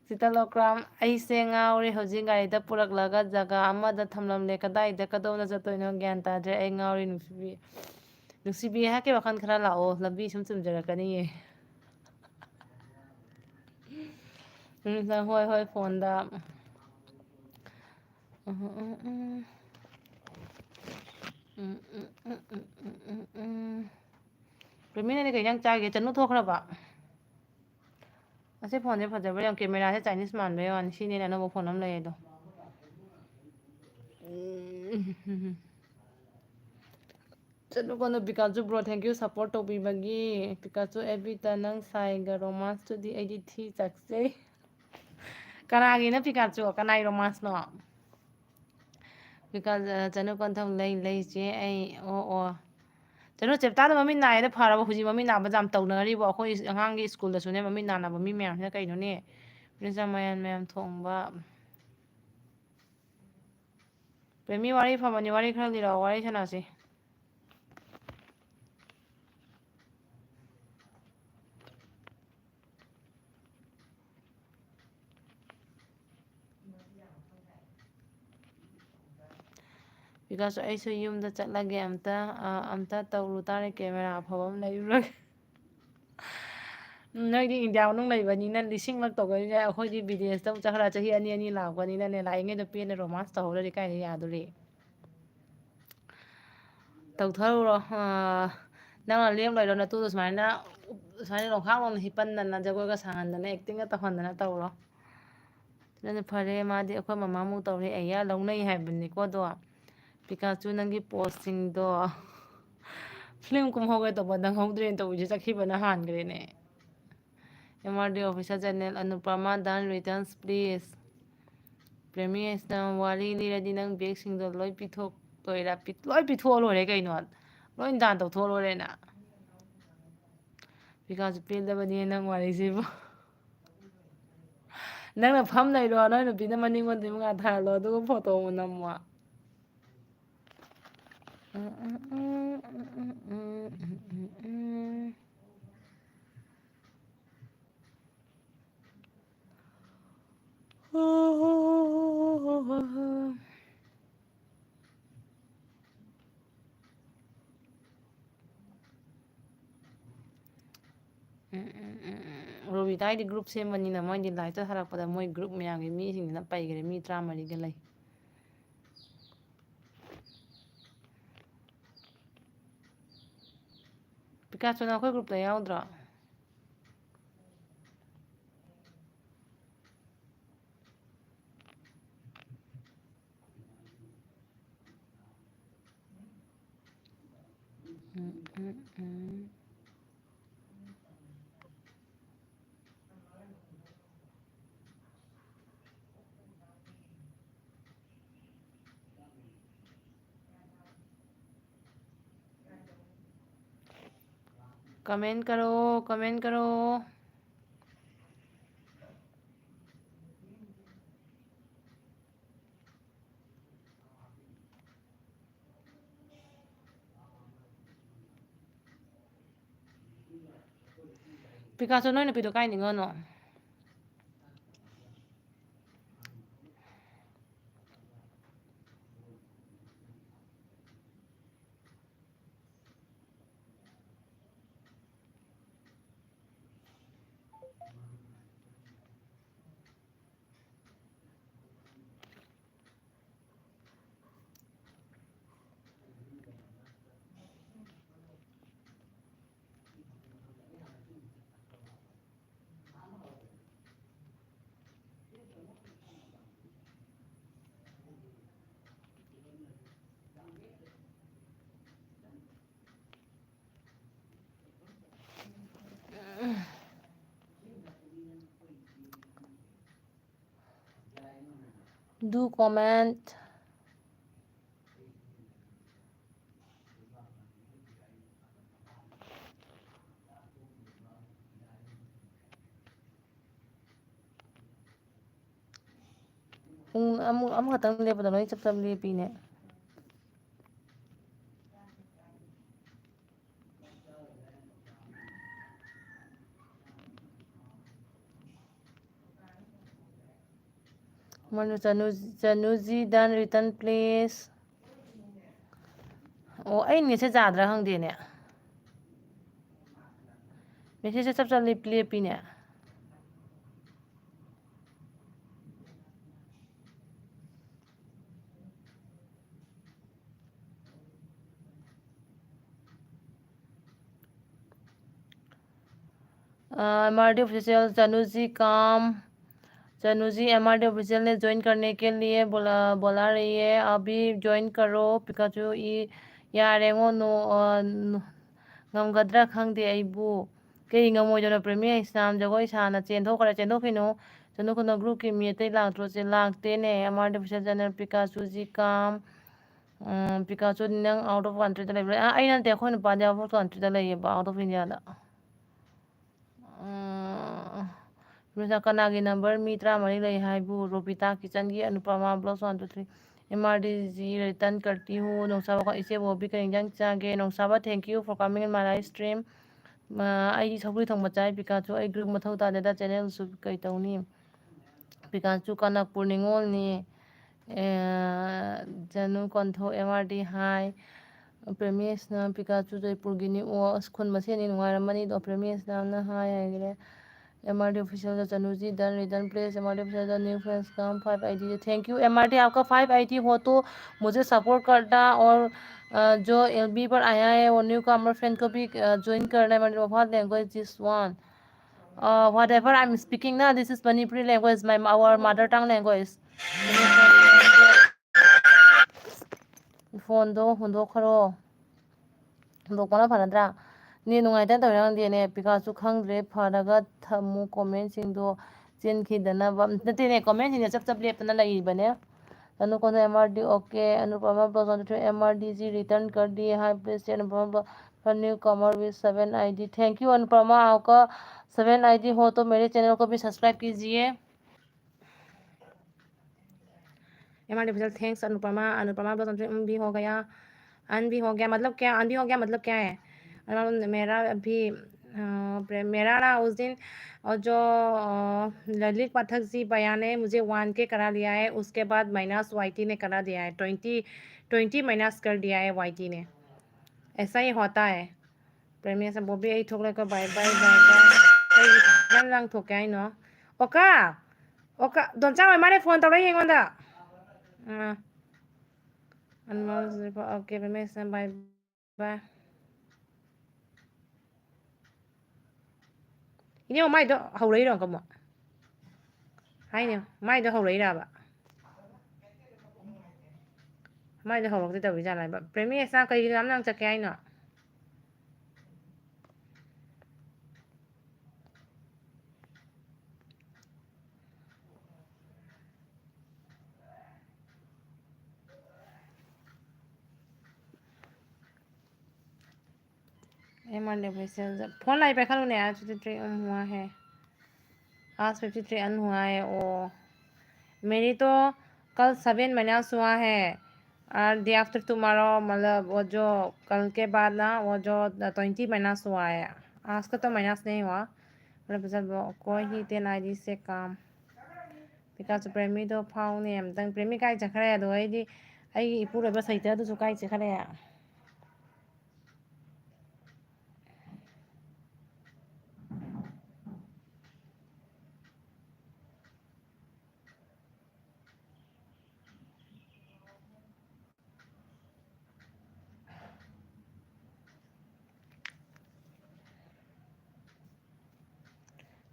ꯁꯤꯇꯂꯣꯀ꯭ꯔꯥꯝ ꯑꯩꯁꯦ ꯉꯥꯎꯔꯦ ꯍꯧꯖꯤꯛ ꯒꯥꯔꯤꯗ ꯄꯨꯔꯛꯂꯒ ꯖꯒꯥ ꯑꯃꯗ ꯊꯝꯂꯝꯂꯦ ꯀꯗꯥꯏꯗ ꯀꯗꯣꯝꯗ ꯆꯠꯇꯣꯏꯅꯣ ꯒ꯭ꯌꯥꯟ ꯇꯥꯗ꯭ꯔꯦ ꯑꯩ ꯉꯥꯎꯔꯤ ꯅꯨꯡꯁꯤꯕꯤ ꯅꯨꯡꯁꯤꯕꯤ ꯍꯥꯏꯍꯥꯛꯀꯤ ꯋꯥꯈꯜ ꯈꯔ ꯂꯥꯛꯑꯣ ꯂꯝꯕꯤ ꯁꯨꯝ ꯆꯨꯝꯖꯔꯛꯀꯅꯤꯌꯦ ꯍꯣꯏ ꯍꯣꯏ ꯐꯣꯟꯗ ꯄ꯭ꯔꯦꯃꯤꯅꯗꯤ ꯀꯩ ꯏꯟꯖꯥꯡ ꯆꯥꯒꯦ ꯆꯅꯨ ꯊꯣꯛꯈ꯭ꯔꯕ ꯑꯁꯤ ꯐꯣꯟꯁꯦ ꯐꯖꯕ꯭ꯔꯥ ꯌꯦꯡꯉꯨ ꯀꯦꯃꯦꯔꯥꯁꯦ ꯆꯥꯏꯅꯤꯁ ꯃꯥꯟꯕꯩ ꯋꯥꯅꯤ ꯁꯤꯅꯦ ꯑꯩꯅ ꯑꯅꯧꯕ ꯐꯣꯟ ꯑꯃ ꯂꯩꯌꯦꯗꯣ ꯆꯠꯂꯨꯀꯥꯟꯗ ꯕꯤꯀꯥꯖꯨ ꯕ꯭ꯔꯣ ꯊꯦꯡꯀ꯭ꯌꯨ ꯁꯞꯄꯣꯔꯠ ꯇꯧꯕꯤꯕꯒꯤ ꯄꯤꯀꯥꯆꯨ ꯑꯦꯕꯤꯇꯥ ꯅꯪ ꯁꯥꯏꯒ ꯔꯣꯃꯥꯟꯁꯇꯨꯗꯤ ꯑꯩꯗꯤ ꯊꯤ ꯆꯥꯛꯆꯩ ꯀꯅꯥꯒꯤꯅꯣ ꯄꯤꯀꯥꯆꯨ ꯀꯅꯥꯏ ꯔꯣꯃꯥꯟꯁꯅꯣ ꯆꯅꯨ ꯀꯣꯟꯊꯧ ꯂꯩ ꯆꯦ ꯑꯩ ꯑꯣ ꯆꯅꯨ ꯆꯦꯞꯇꯥꯗ ꯃꯃꯤꯠ ꯅꯥꯏꯌꯦꯗꯣ ꯐꯔꯕ ꯍꯧꯖꯤꯛ ꯃꯃꯤꯠ ꯅꯥꯕ ꯌꯥꯝ ꯇꯧꯅꯔꯤꯕ ꯑꯩꯈꯣꯏ ꯑꯉꯥꯡꯒꯤ ꯁ꯭ꯀꯨꯜꯗꯁꯨꯅꯦ ꯃꯃꯤꯠ ꯅꯥꯟꯅꯕ ꯃꯤ ꯃꯌꯥꯝꯁꯤꯅ ꯀꯩꯅꯣꯅꯦ ꯃꯌꯥꯟ ꯃꯌꯥꯝ ꯊꯣꯡꯕ ꯄ꯭ꯔꯦꯃꯤ ꯋꯥꯔꯤ ꯐꯕꯅꯤ ꯋꯥꯔꯤ ꯈꯔ ꯂꯤꯔꯛꯑꯣ ꯋꯥꯔꯤ ꯁꯥꯟꯅꯁꯤ ꯕꯤꯀꯥꯁ ꯑꯩꯁꯨ ꯌꯨꯝꯗ ꯆꯠꯂꯒꯦ ꯑꯝꯇ ꯇꯧꯔꯨ ꯇꯥꯔꯦ ꯀꯦꯃꯦꯔꯥ ꯑꯐꯕ ꯑꯃ ꯂꯩꯔꯨꯔꯒꯦ ꯅꯣꯏꯗꯤ ꯏꯟꯗꯤꯌꯥ ꯃꯅꯨꯡ ꯂꯩꯕꯅꯤꯅ ꯂꯤꯁꯤꯡꯂꯛ ꯇꯧꯒꯅꯤꯅꯦ ꯑꯩꯈꯣꯏꯗꯤ ꯕꯤꯗꯦꯁꯇ ꯑꯃꯨꯛ ꯆꯠꯈ꯭ꯔ ꯆꯍꯤ ꯑꯅꯤ ꯑꯅꯤ ꯂꯥꯛꯄꯅꯤꯅꯅꯦ ꯂꯥꯛꯏꯉꯩꯗ ꯄꯦꯟꯅ ꯔꯣꯃꯥꯟꯁ ꯇꯧꯍꯧꯗ꯭ꯔꯗꯤ ꯀꯥꯏꯗ ꯌꯥꯗꯣꯔꯤ ꯇꯧꯊꯔꯨꯔꯣ ꯅꯪꯅ ꯂꯦꯝ ꯂꯩꯔꯣ ꯅꯇꯨꯗꯣ ꯁꯨꯃꯥꯏꯅ ꯂꯣꯡꯈꯥꯛ ꯂꯣꯡꯅ ꯍꯤꯞꯄꯟꯗꯅ ꯖꯒꯣꯏꯒ ꯁꯥꯍꯟꯗꯅ ꯑꯦꯛꯇꯤꯡꯒ ꯇꯧꯍꯟꯗꯅ ꯇꯧꯔꯣ ꯑꯗꯨꯅ ꯐꯔꯦ ꯃꯥꯗꯤ ꯑꯩꯈꯣꯏ ꯃꯃꯥꯃꯨꯛ ꯇꯧꯔꯦ ꯑꯩꯌꯥ ꯂꯧꯅꯩ ꯍꯥꯏꯕꯅꯤꯀꯣ ꯑꯗꯣ ꯄꯤꯀꯥꯆꯨ ꯅꯪꯒꯤ ꯄꯣꯁꯁꯤꯡꯗꯣ ꯐꯤꯂꯝ ꯀꯨꯝꯍꯧꯒꯦ ꯇꯧꯕ ꯅꯪꯍꯧꯗ꯭ꯔꯦꯅ ꯇꯧꯕꯤꯁꯦ ꯆꯠꯈꯤꯕꯅ ꯍꯥꯟꯈ꯭ꯔꯦꯅꯦ M R D officer general Anupama done returns please ꯄ꯭ꯔꯦꯃꯤꯌꯁꯅ ꯋꯥꯔꯤ ꯂꯤꯔꯗꯤ ꯅꯪ ꯕꯦꯒꯁꯤꯡꯗꯣ ꯂꯣꯏ ꯄꯤꯊꯣꯛꯇꯣꯏꯔꯥ ꯂꯣꯏ ꯄꯤꯊꯣꯛꯑ ꯂꯣꯏꯔꯦ ꯀꯩꯅꯣ ꯂꯣꯏ ꯗꯥꯟ ꯇꯧꯊꯣꯛꯑ ꯂꯣꯏꯔꯦꯅ ꯄꯤꯀꯥꯁꯨ ꯄꯦꯟꯗꯕꯅꯤ ꯅꯪ ꯋꯥꯔꯤꯁꯤꯕꯨ ꯅꯪꯅ ꯐꯝ ꯂꯩꯔꯣ ꯅꯣꯏ ꯅꯨꯄꯤꯅ ꯃꯅꯤꯡꯉꯣꯟꯗꯩ ꯉꯥꯊꯍꯜꯂꯣ ꯑꯗꯨꯒ ꯐꯣꯇꯣ ꯑꯃꯨꯛ ꯅꯝꯃꯣ ꯔꯣꯕꯤꯇꯥꯒꯤꯗꯤ ꯒ꯭ꯔꯨꯞ ꯁꯦꯝꯕꯅꯤꯅ ꯃꯣꯏꯗꯤ ꯂꯥꯏꯛꯇ ꯊꯥꯔꯛꯄꯗ ꯃꯣꯏ ꯒ꯭ꯔꯨꯞ ꯃꯌꯥꯝꯒꯤ ꯃꯤꯁꯤꯡꯁꯤꯅ ꯄꯩꯈ꯭ꯔꯦ ꯃꯤ 30ꯒ ꯂꯩ ꯄꯤꯀꯥꯆꯨ ꯅꯪ ꯑꯩꯈꯣꯏ ꯒ꯭ꯔꯨꯞꯇ ꯌꯥꯎꯗ꯭ꯔꯣ कमेंट करो कमेंट करो ꯄꯤꯀꯥꯆꯨ ꯅꯣꯏ ꯅꯨꯄꯤꯗꯣ ꯀꯥꯏ ꯅꯤꯡꯉꯣꯅꯣ Do comment ꯄꯨꯡ ꯑꯃꯈꯛꯇꯪ ꯂꯦꯞꯄꯗ ꯂꯣꯏ ꯆꯞ ꯆꯞ ꯂꯦꯞꯄꯤꯅꯦ Manu Chanuji done return please. Oh ai nese jadra hangde ne. Message chap chap lepi ne. MRD official Chanuji MRD official ने ज्वाइन करने के लिए बोला रही है अभी ज्वाइन करो पिकाचू यारेंगो नो ngam khangde aibu ke ngamo jona premier exam jagoi sana chen tho khino chenu kono group ki mi te lang tro che lang te ne MRD official channel Pikachu ji kam Pikachu nang out of country da le ai nan te khon pa ja out of country da le ba out of India da Misa kanagi number mi tramari रही है bu रोपिता kitchen की Anupama blogs 1 2 3 MRDG return करती हूँ नौसाबा का इसे वो भी करेंगे चागे नौसाबा thank you for coming in my live stream I sorry थोंग बचाई पिकाचू आई ग्रुप मथौ तादेदा चैनल सु कई तौनी पिकाचू कनकपुर निंगोल नि जनु कंथो MRD हाई प्रेमियसना पिकाचू जयपुर गिनी ओ खुन मसेनी नुंगारमनी दो प्रेमियसना ना हाई आगरे MRD official Chanuji done return please MRD official new friends come 5 ID thank you MRD आपका 5 ID हो तो मुझे सपोर्ट करना और जो LB पर आया है वो न्यू कमर फ्रेंड को भी ज्वाइन करना है MRD बहुत language this one whatever I'm speaking now this is Manipuri language our mother tongue language phone दो हुंदो खरो हुंदोकपना फनद्रा नी नुंगाइता तौरंगदेने पिकाचू खंगद्रे फरगा थमु कमेंट सिंगदो चेनखिदना नतेने कमेंट सिंग चप चप लेपना लईबने तनु कोन MRD okay Anupama blog 1 MRDG return कर दिए hi please Anupama for new Qamar with 7 ID thank you Anupama आपका 7 ID हो तो मेरे चैनल को भी सब्सक्राइब कीजिए MRD official thanks Anupama blog भी हो गया अन भी हो गया मतलब क्या अन भी हो गया मतलब क्या है मेरा अभी मेरा ना उस दिन और जो ललित पाठक जी बयान है मुझे 1K करा लिया है उसके बाद माइनस YT ने करा दिया है 20 माइनस कर दिया है YT ने ऐसा ही होता है प्रेमियर से वो भी यही ठोक लेकर बाय बाय बाय लंग ठोक क्या नो ओका ओका दोन चांग मारे फोन तौर ये गोंदा ओके प्रेमियर से bye bye 이제 마이도 하울이랑 거 뭐. 아니요. 마이도 하울이라 봐. 마이도 하울도 더 비잖아 봐. 프리미어사 거기 남랑 저게 아니노. MRD official phone लाई पे खलू ने आज 53 अन हुआ है आज 53 अन हुआ है ओ मेरी तो कल 7 माइनस हुआ है और डे आफ्टर टुमारो मतलब वो जो कल के बाद ना वो जो 20 माइनस हुआ है आज का तो माइनस नहीं हुआ मतलब कोई ही 10 ID से काम पिकाचू प्रेमी तो फाउने अमतंग प्रेमी काय चखरे अदो आइदी आई इपुरबा सहित अदुसु काय चखरे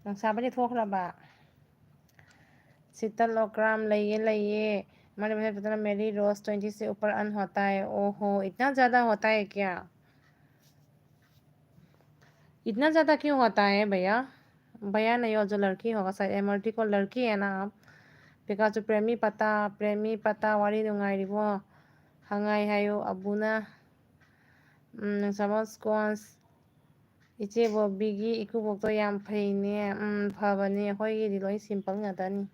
नक्साबदी थोखरबा सितलोग्राम लइए हमारे मुझे पता मेरी रोज 20 से ऊपर अन होता है ओहो इतना ज़्यादा होता है क्या इतना ज़्यादा क्यों होता है भैया भैया नहीं हो जो लड़की होगा शायद MRD को लड़की है ना आप पिकाचू प्रेमी पता वारी नुंगाइरिबो हंगाई हायो अबुना समस कोन्स इचे बॉबीगी इकुबोक्तो याम फैने फबने अखोइगिदि लोइ सिंपल ngатani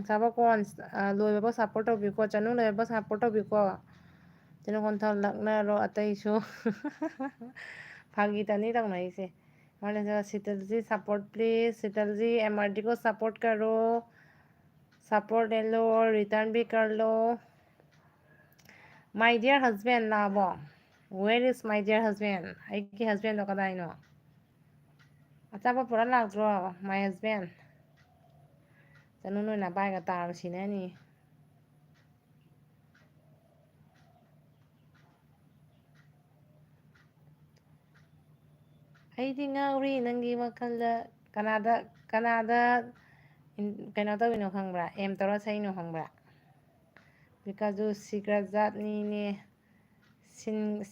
साबा कोन लोइबो सपोर्ट तौबिको चनु लोइबो सपोर्ट तौबिको चनु कोन था लग्ना रो अतैसो फागी तनी तंगनाइसे और Sheetal ji support please, Sheetal ji MRD को सपोर्ट करो, सपोर्ट ले लो और रिटर्न भी कर लो। माय डियर हस्बैंड लाबो, where is my dear husband, आई हस्बैंड तो कदाइनो अचाबा पूरा लाद्रो माय हस्बैंड चनु नोना बायगा तार सिनेनी ꯑꯩꯗꯤ ꯉꯥꯎꯔꯤ ꯅꯪꯒꯤ ꯋꯥꯈꯜꯗ ꯀꯅꯥꯗ ꯀꯩꯅꯣ ꯇꯧꯔꯤꯅꯣ ꯈꯪꯕ꯭ꯔꯥ, ꯑꯦꯝ ꯇꯧꯔ ꯁꯩꯅꯣ ꯈꯪꯕ꯭ꯔꯥ? ꯕꯤꯀꯥꯖꯨ ꯁꯤꯡꯒ꯭ꯔꯖꯥꯠꯅꯤꯅꯦ,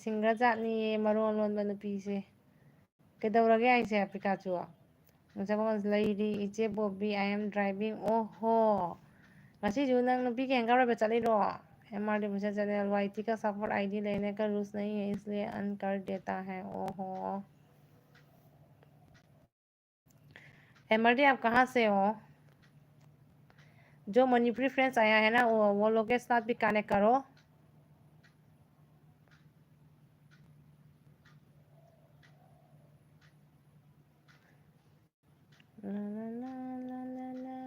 ꯁꯤꯡꯒ꯭ꯔꯖꯥꯠꯅꯤꯌꯦ ꯃꯔꯣꯟ ꯂꯣꯟꯕ ꯅꯨꯄꯤꯁꯦ꯫ ꯀꯩꯗꯧꯔꯒꯦ ꯍꯥꯏꯁꯦ ꯄꯤꯀꯥꯆꯨ? ꯅꯨꯡꯁꯥꯕꯒ ꯂꯩꯔꯤ ꯏꯆꯦ ꯕꯣꯕꯤ, ꯑꯥꯏ ꯑꯦꯝ ꯗ꯭राꯏꯚꯤꯡ꯫ ꯑꯣꯍꯣ, ngasisu nang नुपी के हैंगा पे चली रो एमआरडी मुझे चले वाईटी का सपोर्ट आईडी लेने का रूल्स नहीं है इसलिए अन कर देता है। ओहो, एमआरडी आप कहाँ से हो? जो मणिपुरी फ्रेंड्स आया है ना वो लोग के साथ भी कनेक्ट करो। ला ला ला ला ला ला।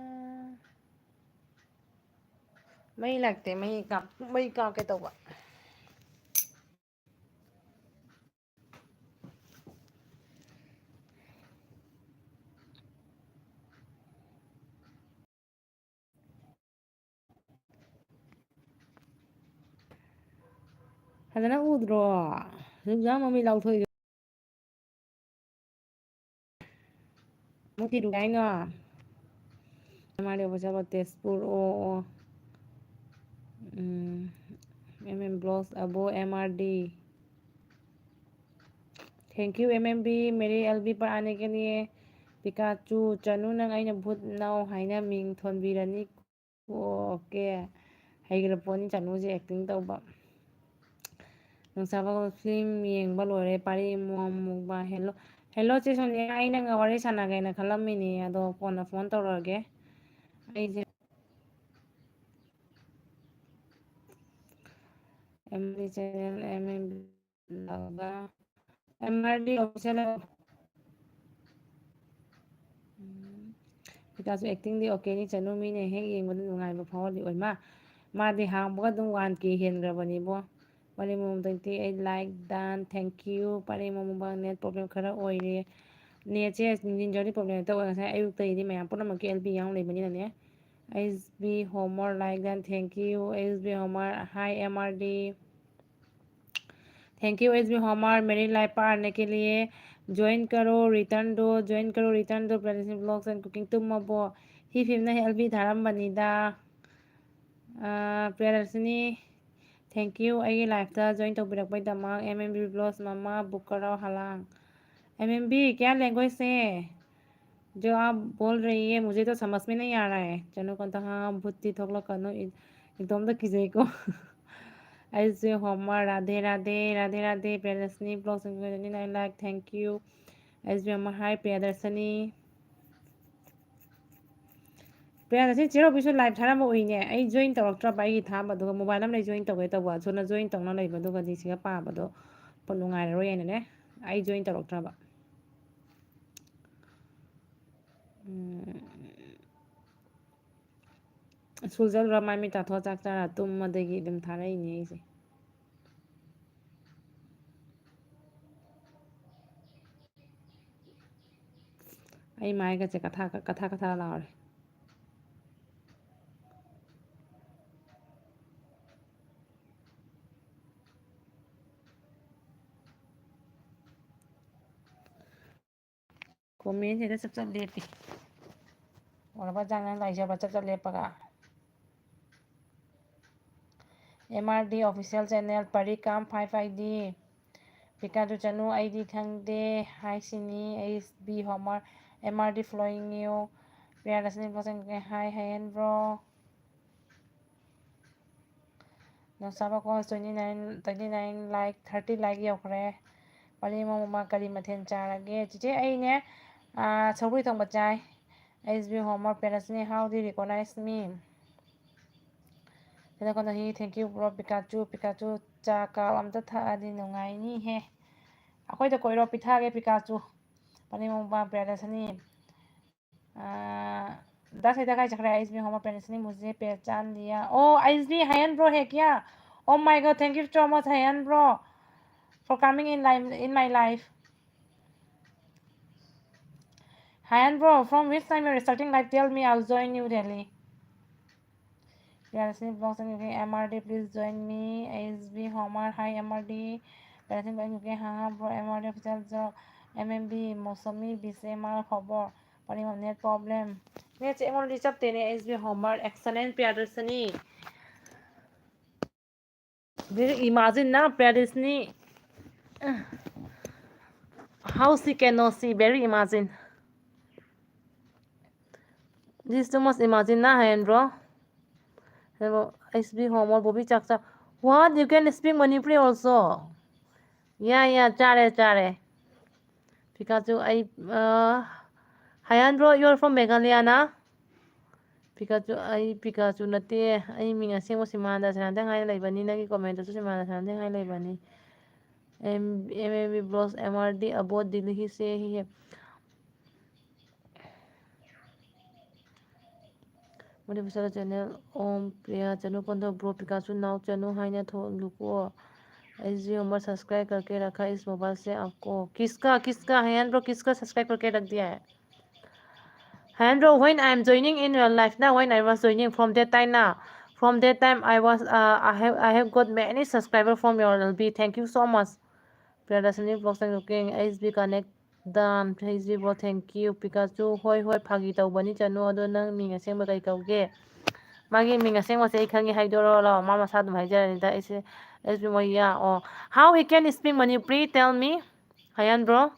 मई लगते मई का के तो फजना उद्रो जा मम्मी लाउथोई मुकी दुगाइनो हमारे बचा तेजपुर ओ एम ब्लॉग्स अबो एमआरडी। थैंक यू एमएमबी मेरे एलबी पर आने के लिए। पिकाचू चनु नंग आइना भूत नाउ हाइना मिंग थोनबीरनी ओके हैग्रपोनी चनु से एक्टिंग तौबा नुसाबा फिल्म येंबा लोरे पारी मुमुबा हेलो हेलो चे सोनिया आइना वारी सानागेना खलम्मिनी अदो फोन तौरगे आइजे एमडी चैनल एमएमबी लगा एमआरडी ऑफिशियल पिकाचू एक्टिंग दी ओके नी चनु मीने हेग येंबा नुंगाइबा फावली ओइमा मादी हांबगा दुम 1K हेनग्रबनीबो पारी मोम 28 लाइक दान थैंक यू पारी मोम नेट प्रॉब्लम खरा ओइरे नेट से निंजरी प्रॉब्लम तो ngasa ayuk tai di mayam puna mak LB yang lebani ne SB Homer like dan thank you SB Homer hi MRD thank you SB Homer मेरी life पर आने के लिए। ज्वाइन करो return दो प्रेजेंट ब्लॉग्स एंड कुकिंग तुम मबो ही फिल्म ने एलबी धारम बनीदा प्रियदर्शनी थैंक यू आई लाइफ ज्वाइन तौरदमा एमएमबी ब्लॉग्स ममा बुक करो हलांग एमएमबी क्या लैंग्वेज से जो आप बोल रही है मुझे तो समझ में नहीं आ रहा है। चलो कौन हाँ भूति थोकलो कनो एकदम तो किसी को ऐसे Homer Radhe Radhe Radhe Radhe Priyadarshini blogs like thank you ऐसे होमर हाय प्रियदर्शनी प्रियदर्शनी चेरो बिसु लाइव थारा म ओइने आई जॉइन तौरक्ट्रा बाई थाम बदुगा मोबाइल हम जॉइन तौगे तौवा सोना जॉइन तौना लेबदुगा दिसिगा पाबदो प नुंगाइरो येने आई जॉइन तौरक्ट्रा बा सुजल रमामी ताथो चाक चारा तुमदगी दम थाराइने आइसे आई माइगा से कथा लारे कमेंट है सब सब लेपी और बजाना लाइजा बच्चा सब लेपगा एमआरडी ऑफिशियल चैनल परिकाम 5 आईडी पिकाचू चनु आईडी खंगदे हाय सिनी SB Homer MRD flowing you Priyadarshini blogging hi हैन ब्रो नोसाबा को 29 लाइक 30 लाइक यौखरे पारी मोमा करी मथेन चारगे चिचे आइने सौरी थोंबा चाय एसबी होमर Priyadarshini how do recognise me ही थैंक यू ब्रो पिकाचू चा का अमता थादी नुंगाइनी हे अखोइदा कोइरो पिथागे पिकाचू परिमोबा प्रियदर्शनी दस इधर का चक्र एस बी होमर प्रियदर्शनी मुझे पहचान लिया ओ एस बी हयन ब्रो है क्या oh my god thank you so much हयन bro for coming in my life. Hyan bro, from which time you're starting live? Tell me, I'll join you daily. Listening vlogs and UK MRD, please join me. ASB Homer, hi MRD. Listening vlog UK, haha bro, MRD official job. MMB, Mosami, BCMR, খবর পরিমাণ net problem. Net MRD chop তেনে ASB Homer, excellent Priyadarshini. Imagine na Priyadarshini. How she cannot see, very imagine. This too much imagine na Hyan bro. Hello, SB Homer, Bobby Chaksa. What? You can speak Manipuri also? Yeah, chare. Pikachu, Hyan bro, you're from Meghalaya na? Pikachu nate, minga sing Simanda Sandang High Labani, Nagi comment to Simanda Sandang High Labani. MMB blogs MRD about Dilly, he say he. Motivation channel Om Priya Chanu Pando Bro Pikachu now Chanu Haina Tho Luko SG Homer subscribe करके रखा इस mobile से आपको किसका hand bro किसका subscribe करके रख दिया है hand bro when I am joining in your life now when I was joining from that time now from that time I have got many subscribers from your LB thank you so much Priyadarshini vlogs and looking SB connect done SB bro thank you Pikachu hoi phagi tawbani chanu ado nang minga sengba kai kauge magi minga sengwa se khangi haidoro lo mama sa dum haijara da ise SB moya oh how he can speak Manipuri tell me Hayan bro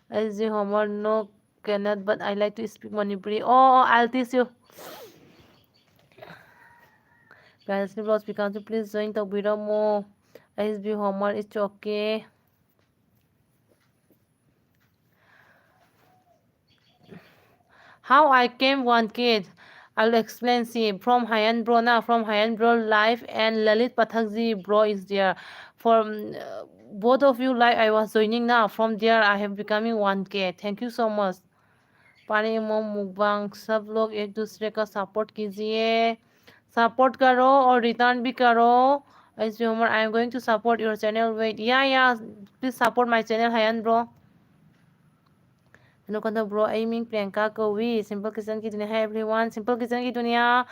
SG Homer no cannot but I like to speak Manipuri oh I'll teach you guys vlogs Pikachu please join tawbiro mo SB Homer it's okay how I came one kid I'll explain see from Hayan bro now from Hayan bro live and Lalit Pathakji bro is there for both of you like I was joining now from there I have becoming 1K thank you so much पानी मोम मुकबांग सब लोग एक दूसरे का support कीजिए support करो और रिटर्न भी करो ऐसे Umar I am going to support your channel wait या प्लीज सपोर्ट माय चैनल हयन ब्रो हेलो ब्रो एमिंग प्रियंका कवी सिंपल किचन की दुनिया है एवरीवन सिंपल किचन की दुनिया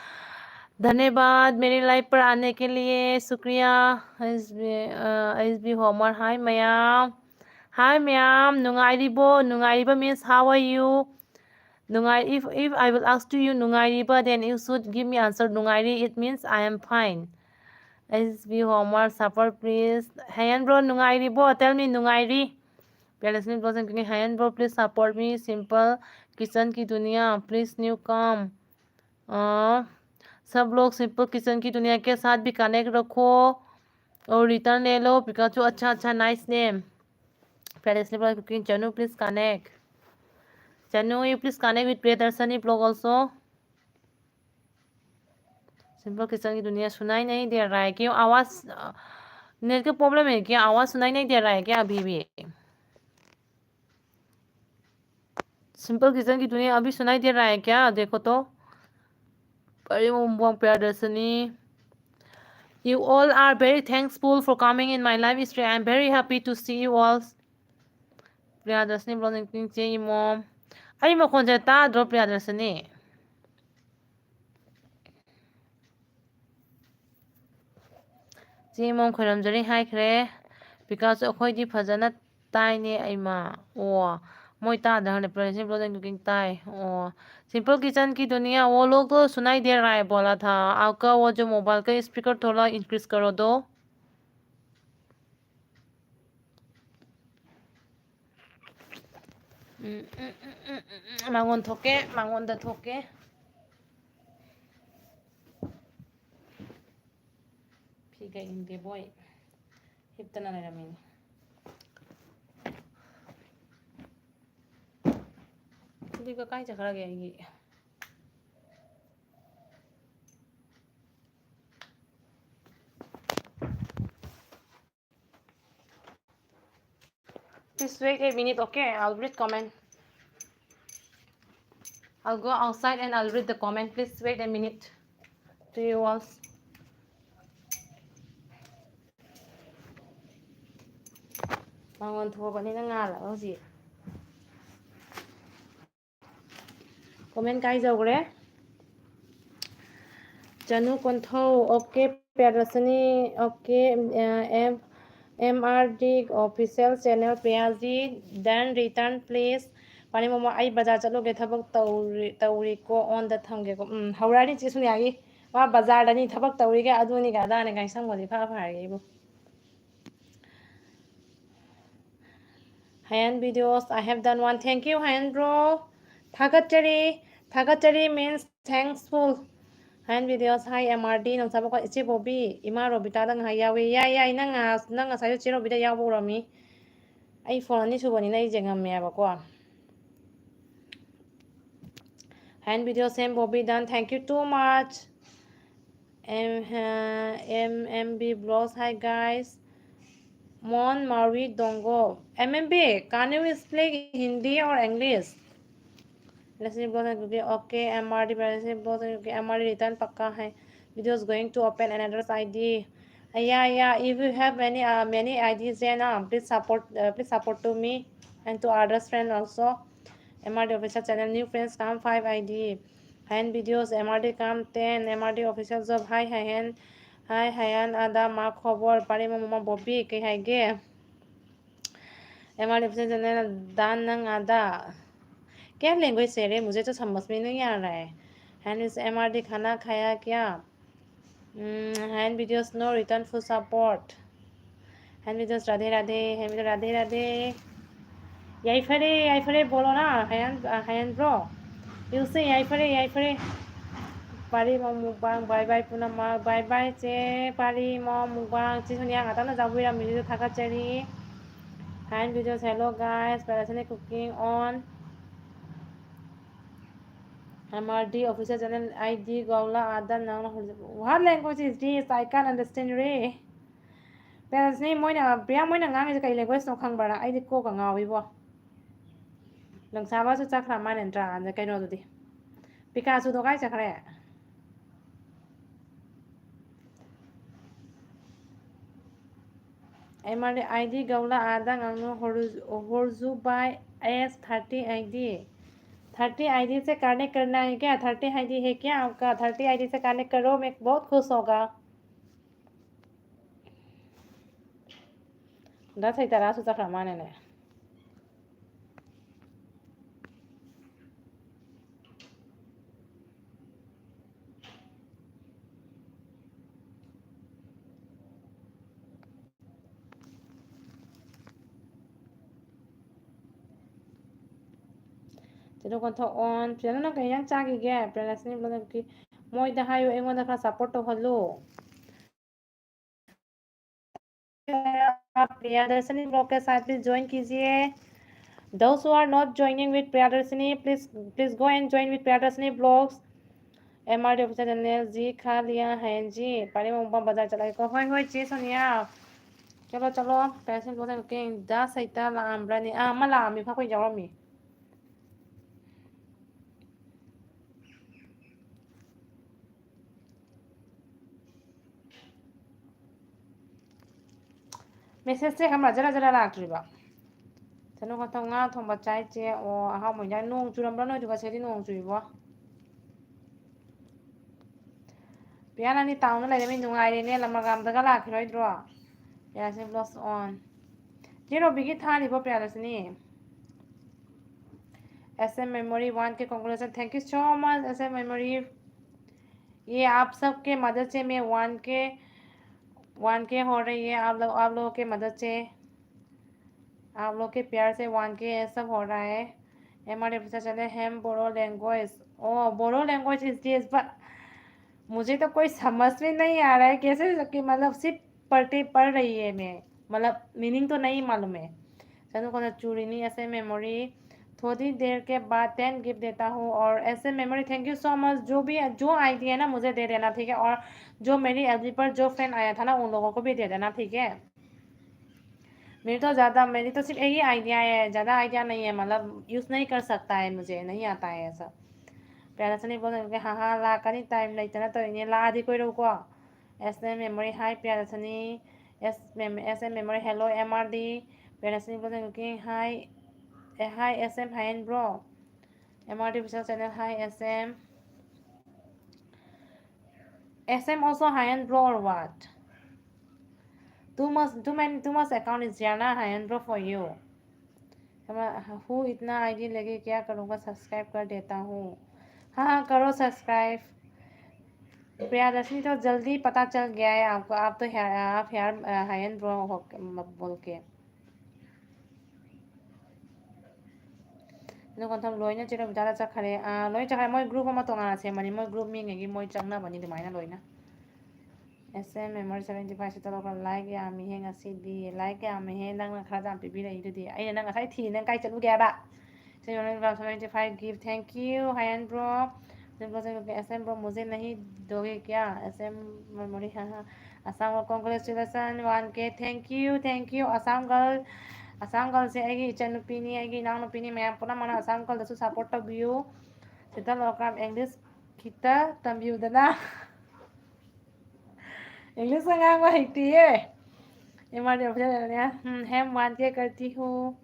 धन्यवाद मेरी लाइफ पर आने के लिए शुक्रिया एसबी होमर हाय मैम नुंगाइरिबो means how are you Nungai, if I will ask to you Nungairi, but then you should give me answer Nungairi. It means I am fine. SB Homer, support please. Hayan bro, Nungairi bo, tell me Nungairi. Listening person cooking. Hayan bro, please support me. Simple kitchen की दुनिया, please new come. सब लोग simple kitchen की दुनिया के साथ भी connect रखो और रिटर्न ले लो पिकाचू अच्छा nice name listening cooking channel please connect Chanu, you please connect with Priyadarshini blog also. Simple kitchen की दुनिया सुनाई नहीं दे रहा है क्यों आवाज नेट का प्रॉब्लम है क्या आवाज सुनाई नहीं दे रहा है क्या अभी भी सिंपल किचन की दुनिया अभी सुनाई दे रहा है क्या देखो तो Priyadarshini you all are very thankful for coming in my live stream I'm very happy to see you all Priyadarshini blog say mom ay makonje ta drop Priyadarshini ची मोम खोरमजरी हाइख्रे बिकॉज अखोइदी फजना ताइने आइमा ओ मोई तादा हने प्रेजेंट ब्लॉगिंग कुकिंग ताई ओ simple kitchen की दुनिया वो लोग तो सुनाई दे रहा है बोला था आपका वो जो मोबाइल का स्पीकर थोड़ा इंक्रीज करो दो 망원 덮게 망원다 덮게 피가 인데 보이 힙다나 내라미니 이거 까이자 그러게 이게 Please wait a minute, okay? I'll read comment. I'll go outside and I'll read the comment. Please wait a minute. To you all. Mangon thobani na ngala hauji. Comment kai jawre. Janu Kontho, okay, Priyadashini, okay, MRD official channel Priyaji, then return please. Pani mama ai bazaar chaloge thabak tauri ko on the thamge ko haurani chi suni agi wa bazaar dani thabak tauri ga aduni ga dane ga sang modi pha pha gi bu. Hand videos I have done one. Thank you hand bro. Thagatari means thankful. Hand videos hi MRD nang sabi ko ichi Bobby ima Robita lang hayawi yay nang sayo chi Robita yawo rami ay phone ni subani na ijengam me ba ko. Hand videos same Bobby done. Thank you too much. MMB blogs hi guys. Mon Marie Dongo. MMB can you speak Hindi or English? Let's see okay MRD MRD return pakka hai. Videos going to open another ID. Yeah if you have many IDs then please support to me and to others friends also. MRD official channel new friends come 5 ID. Hand videos MRD come 10. MRD official job hi hand hi hayan ada ma khobor pare mama Bobby ke hai ge. MRD official channel dan nang ada क्या language से रे मुझे तो समझ में नहीं आ रहा है हैंड इज MRD खाना खाया क्या hand videos no return full support hand videos Radhe Radhe hand video Radhe Radhe यही फरे बोलो ना हैंड ब्रो यू से यही फरे पारी मो मुकबांग बाय बाय पुनः बाय बाय चे पारी मो मुकबांग ची सुनिया आता ना जाबुरा मिली थाका cherry hand videos hello guys Panasonic cooking on MRD official channel ID Gaula Ada Nang. What language is this? I can't understand re. Parents ni moina priya moina ngang is kai language no khang bara ai ko ka ngawi bo. Lang saba su chakra man entra an kai no di. Picasso do kai chakra. MRD ID Gaula Ada Nang Horzu by S30 ID. 30 ID से connect करना है क्या 30 ID है क्या आपका 30 ID से connect करो मैं बहुत खुश होगा 10 hay tara su sakra mane ne Tino kon tho on piano na kayang chagi ge prenas ni bola ki moi da hayo engo da ka support to hallo आप प्रियदर्शनी ब्लॉग के साथ भी ज्वाइन कीजिए those who are not joining with Priyadarshini please go and join with Priyadarshini blogs MRD official channel जी खा लिया है जी पानी में ऊपर बाजार चला को होय जी सोनिया चलो पैसे बोले के 10 सैता लामब्रानी मला मी फा कोई जाव मी मेसेज से हम जरा लाक्ट्रिबा Tano ko tong nga thong ba chai che o ha mo ya nong churam bra no ju ba se di nong chui bo piana ni taw na lai me nung ai ne lam gam da ga la khiroi dro ya se plus on zero bigi tha ni bo piana se ni SM memory 1 के congratulations thank you so much SM memory ये आप सब के मदद से मैं 1 के हो रही है आप लोगों के मदद से आप लोग के प्यार से 1 के ये सब हो रहा है हमारे पता चले हम Bodo language oh Bodo language is this but मुझे तो कोई समझ में नहीं आ रहा है कैसे कि मतलब सिर्फ पढ़ रही है मैं मतलब मीनिंग तो नहीं मालूम है चलो को चूड़ी नहीं ऐसे मेमोरी थोड़ी देर के बाद 10 गिफ्ट देता हूँ और ऐसे memory thank you so much जो आइडिया है ना मुझे दे देना ठीक है और जो मेरी एलजी पर जो फ्रेंड आया था ना उन लोगों को भी दे देना ठीक है मेरी तो सिर्फ यही आइडिया है ज़्यादा आइडिया नहीं है मतलब यूज़ नहीं कर सकता है मुझे नहीं आता है ऐसा ꯄꯦꯔꯦꯟꯁꯅꯤ ꯕ꯭ꯂꯣꯛ ꯍꯥ ꯂꯥꯛꯀꯅꯤ ꯇꯥꯏꯝ ꯂꯩꯇꯅ ꯇꯧꯔꯤꯅꯦ ꯂꯥꯛꯑꯗꯤ ꯀꯣꯏꯔꯛꯎꯀꯣ ꯑꯦꯁ ꯑꯦꯝ ꯃꯦꯃꯣꯔꯤ ꯍꯥꯏ ꯄꯦꯔꯦꯟꯁꯅꯤ S M memory hello M R D parents cooking hi hi S M hi and bro M R D official channel hi S M also high and bro or what too much account is Jana high and bro for you हूँ इतना ID लेके क्या करूँगा subscribe कर देता हूँ हाँ हाँ करो सब्सक्राइब प्रियादर्शनी तो जल्दी पता चल गया है आपको आप तो आप यार हाई एंड ब्रो हो बोल के ꯀꯣꯟꯊꯝ ꯂꯣꯏꯅ ꯆꯦꯔꯣ ꯕꯤꯇꯥꯗ ꯆꯠꯈ꯭ꯔꯦ ꯂꯣꯏ ꯆꯠꯈ꯭ꯔꯦ ꯃꯣꯏ ꯒ꯭ꯔꯨꯞ ꯑꯃ ꯇꯣꯉꯥꯟꯅ ꯁꯦꯝꯕꯅꯤ ꯃꯣꯏ ꯒ꯭ꯔꯨꯞ ꯃꯤꯉꯩꯒꯤ ꯃꯣꯏ ꯆꯪꯅꯕꯅꯤ ꯑꯗꯨꯃꯥꯏꯅ ꯂꯣꯏꯅ ꯑꯦꯁ ꯑꯦꯝ ꯃꯦꯃꯣꯔꯤ 75 ꯁꯤ ꯇꯧꯔꯒ ꯂꯥꯏꯛ ꯌꯥꯝꯃꯤꯍꯦ ꯉꯁꯤꯗꯤ ꯂꯥꯏꯛ ꯌꯥꯝꯃꯤꯍꯦ ꯅꯪꯅ ꯈꯔ ꯌꯥꯝ ꯄꯤꯕꯤꯔꯛꯏꯗꯨꯗꯤ ꯑꯩꯅ ꯅꯪ ꯉꯁꯥꯏ ꯊꯤ ꯅꯪ ꯀꯥꯏ ꯆꯠꯂꯨꯒꯦ ꯍꯥꯏꯕ 75 गिफ्ट थैंक यू हायन ब्रो एस एम ब्रो मुझे नहीं दोगे क्या एस एम मेमोरी हाँ हाँ Assam congratulations 1K thank you Assam girl से ꯑꯩꯒꯤ ꯏꯆꯟꯅꯨꯄꯤꯅꯤ ꯑꯩꯒꯤ ꯏꯅꯥꯎꯅꯨꯄꯤꯅꯤ ꯃꯌꯥꯝ ꯄꯨꯝꯅꯃꯛꯅ ꯑꯁꯥꯝ ꯒꯔꯜꯗꯁꯨ ꯁꯞꯄꯣꯔꯠ ꯇꯧꯕꯤꯌꯨ ꯁꯤꯗ ꯂꯣꯀ꯭ꯔꯥꯝ ꯏꯪꯂꯤꯁ ꯈꯤꯇ ꯇꯝꯕꯤꯌꯨꯗꯅ इंग्लिश में गाँव हिट्टी है एमआरडी ऑफिसर हेम 1K करती हूँ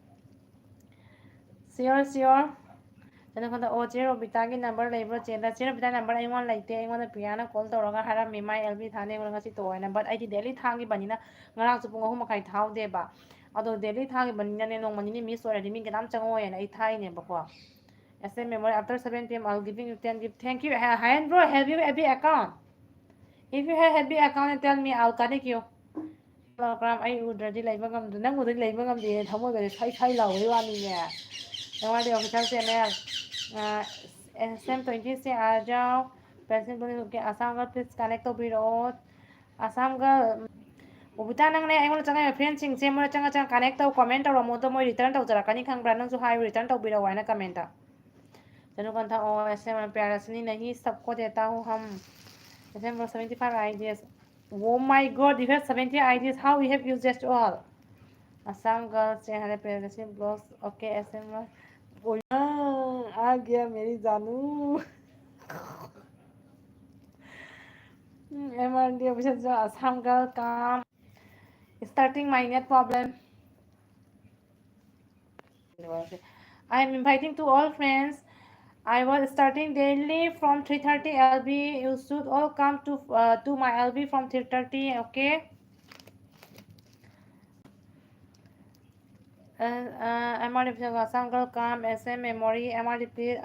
श्योर ꯀꯩꯅꯣ ꯑꯣ ꯆꯦ ꯔꯣꯕꯤꯇꯥꯒꯤ ꯅꯝꯕꯔ ꯂꯩꯕ꯭ꯔꯣ ꯆꯦꯗ ꯆꯦ ꯔꯣꯕꯤꯇꯥ ꯅꯝꯕꯔ ꯑꯩꯉꯣꯟꯗ ꯂꯩꯇꯦ ꯑꯩꯉꯣꯟꯗ ꯄ꯭ꯔꯤꯌꯥꯅ ꯀꯣꯜ ꯇꯧꯔꯒ ꯍꯥꯏꯔꯝꯃꯤ ꯃꯥꯏ ꯑꯦꯜ ꯕꯤ ꯊꯥꯅꯤ ꯑꯩꯉꯣꯟꯗ ꯉꯁꯤ ꯇꯧꯑꯣꯅ ꯕꯠ ꯑꯩꯗꯤ ꯗꯦꯂꯤ ꯊꯥꯈꯤꯕꯅꯤꯅ ꯉꯔꯥꯡꯁꯨ ꯄꯨꯡ 3:30 ꯊꯥꯍꯧꯗꯦꯕ ꯑꯗꯣ ꯗꯦꯂꯤ ꯊꯥꯈꯤꯕꯅꯤꯅꯅꯦ ꯅꯣꯡꯃ ꯅꯤꯅꯤ ꯃꯤꯁ ꯑꯣꯏꯔꯗꯤ ꯃꯤ ꯀꯅꯥꯝ ꯆꯪꯉꯛꯑꯣꯏꯅ ꯑꯩ ꯊꯥꯏꯅꯦꯕꯀꯣ S M memory after 7 PM I'll giving you 10 gift thank you Hayan bro have you FB account if you have FB account tell me I'll connect you crime ꯑꯩ ꯎꯗ꯭ꯔꯗꯤ ꯂꯩꯕ ꯉꯝꯗꯦ ꯅꯪ ꯎꯗ꯭ꯔꯗꯤ ꯂꯩꯕ ꯉꯝꯗꯦ ꯊꯃꯣꯏꯒꯗꯤ ꯁꯩ ꯂꯥꯎꯕꯒꯤ ꯋꯥꯅꯤꯅꯦ हमारे ऑफिशियल चैनल SM 20 से आ जाओ प्रेसिडेंट के आसाम गर्ल प्लीज कनेक्ट तौबीरꯛꯑꯣ आसाम गर्ल ꯎꯕꯤꯇꯥ ꯅꯪꯅꯦ ꯑꯩꯉꯣꯟꯗ ꯆꯪꯉꯛꯏꯕ ꯐ꯭ꯔꯦꯟꯁꯤꯡꯁꯦ ꯃꯣꯏꯅ ꯆꯪꯉ ꯀꯅꯦꯛ ꯇꯧ ꯀꯃꯦꯟ ꯇꯧꯔꯝꯃꯣꯗꯣ ꯃꯣꯏ ꯔꯤꯇꯔꯟ ꯇꯧꯖꯔꯛꯀꯅꯤ ꯈꯪꯕ꯭ꯔꯥ ꯅꯪꯁꯨ ꯍꯥꯏꯌꯨ रिटर्न तौबीरꯛꯑꯣ हायना कमेंट चलो कौन था और ऐसे मैं प्यारा सुनी नहीं सबको देता हूँ हम ऐसे 75 ideas oh my god you have 70 ideas how you have used just all Assam girls से हमारे प्यारे ब्लॉग्स ओके ऐसे में आ गया मेरी जानू MRD ऑफिसर जो Assam girl काम starting my net problem I am inviting to all friends I was starting daily from 3:30 LB you should all come to my LB from 3:30 okay MRD officer Assam girl काम ऐसे memory MRD please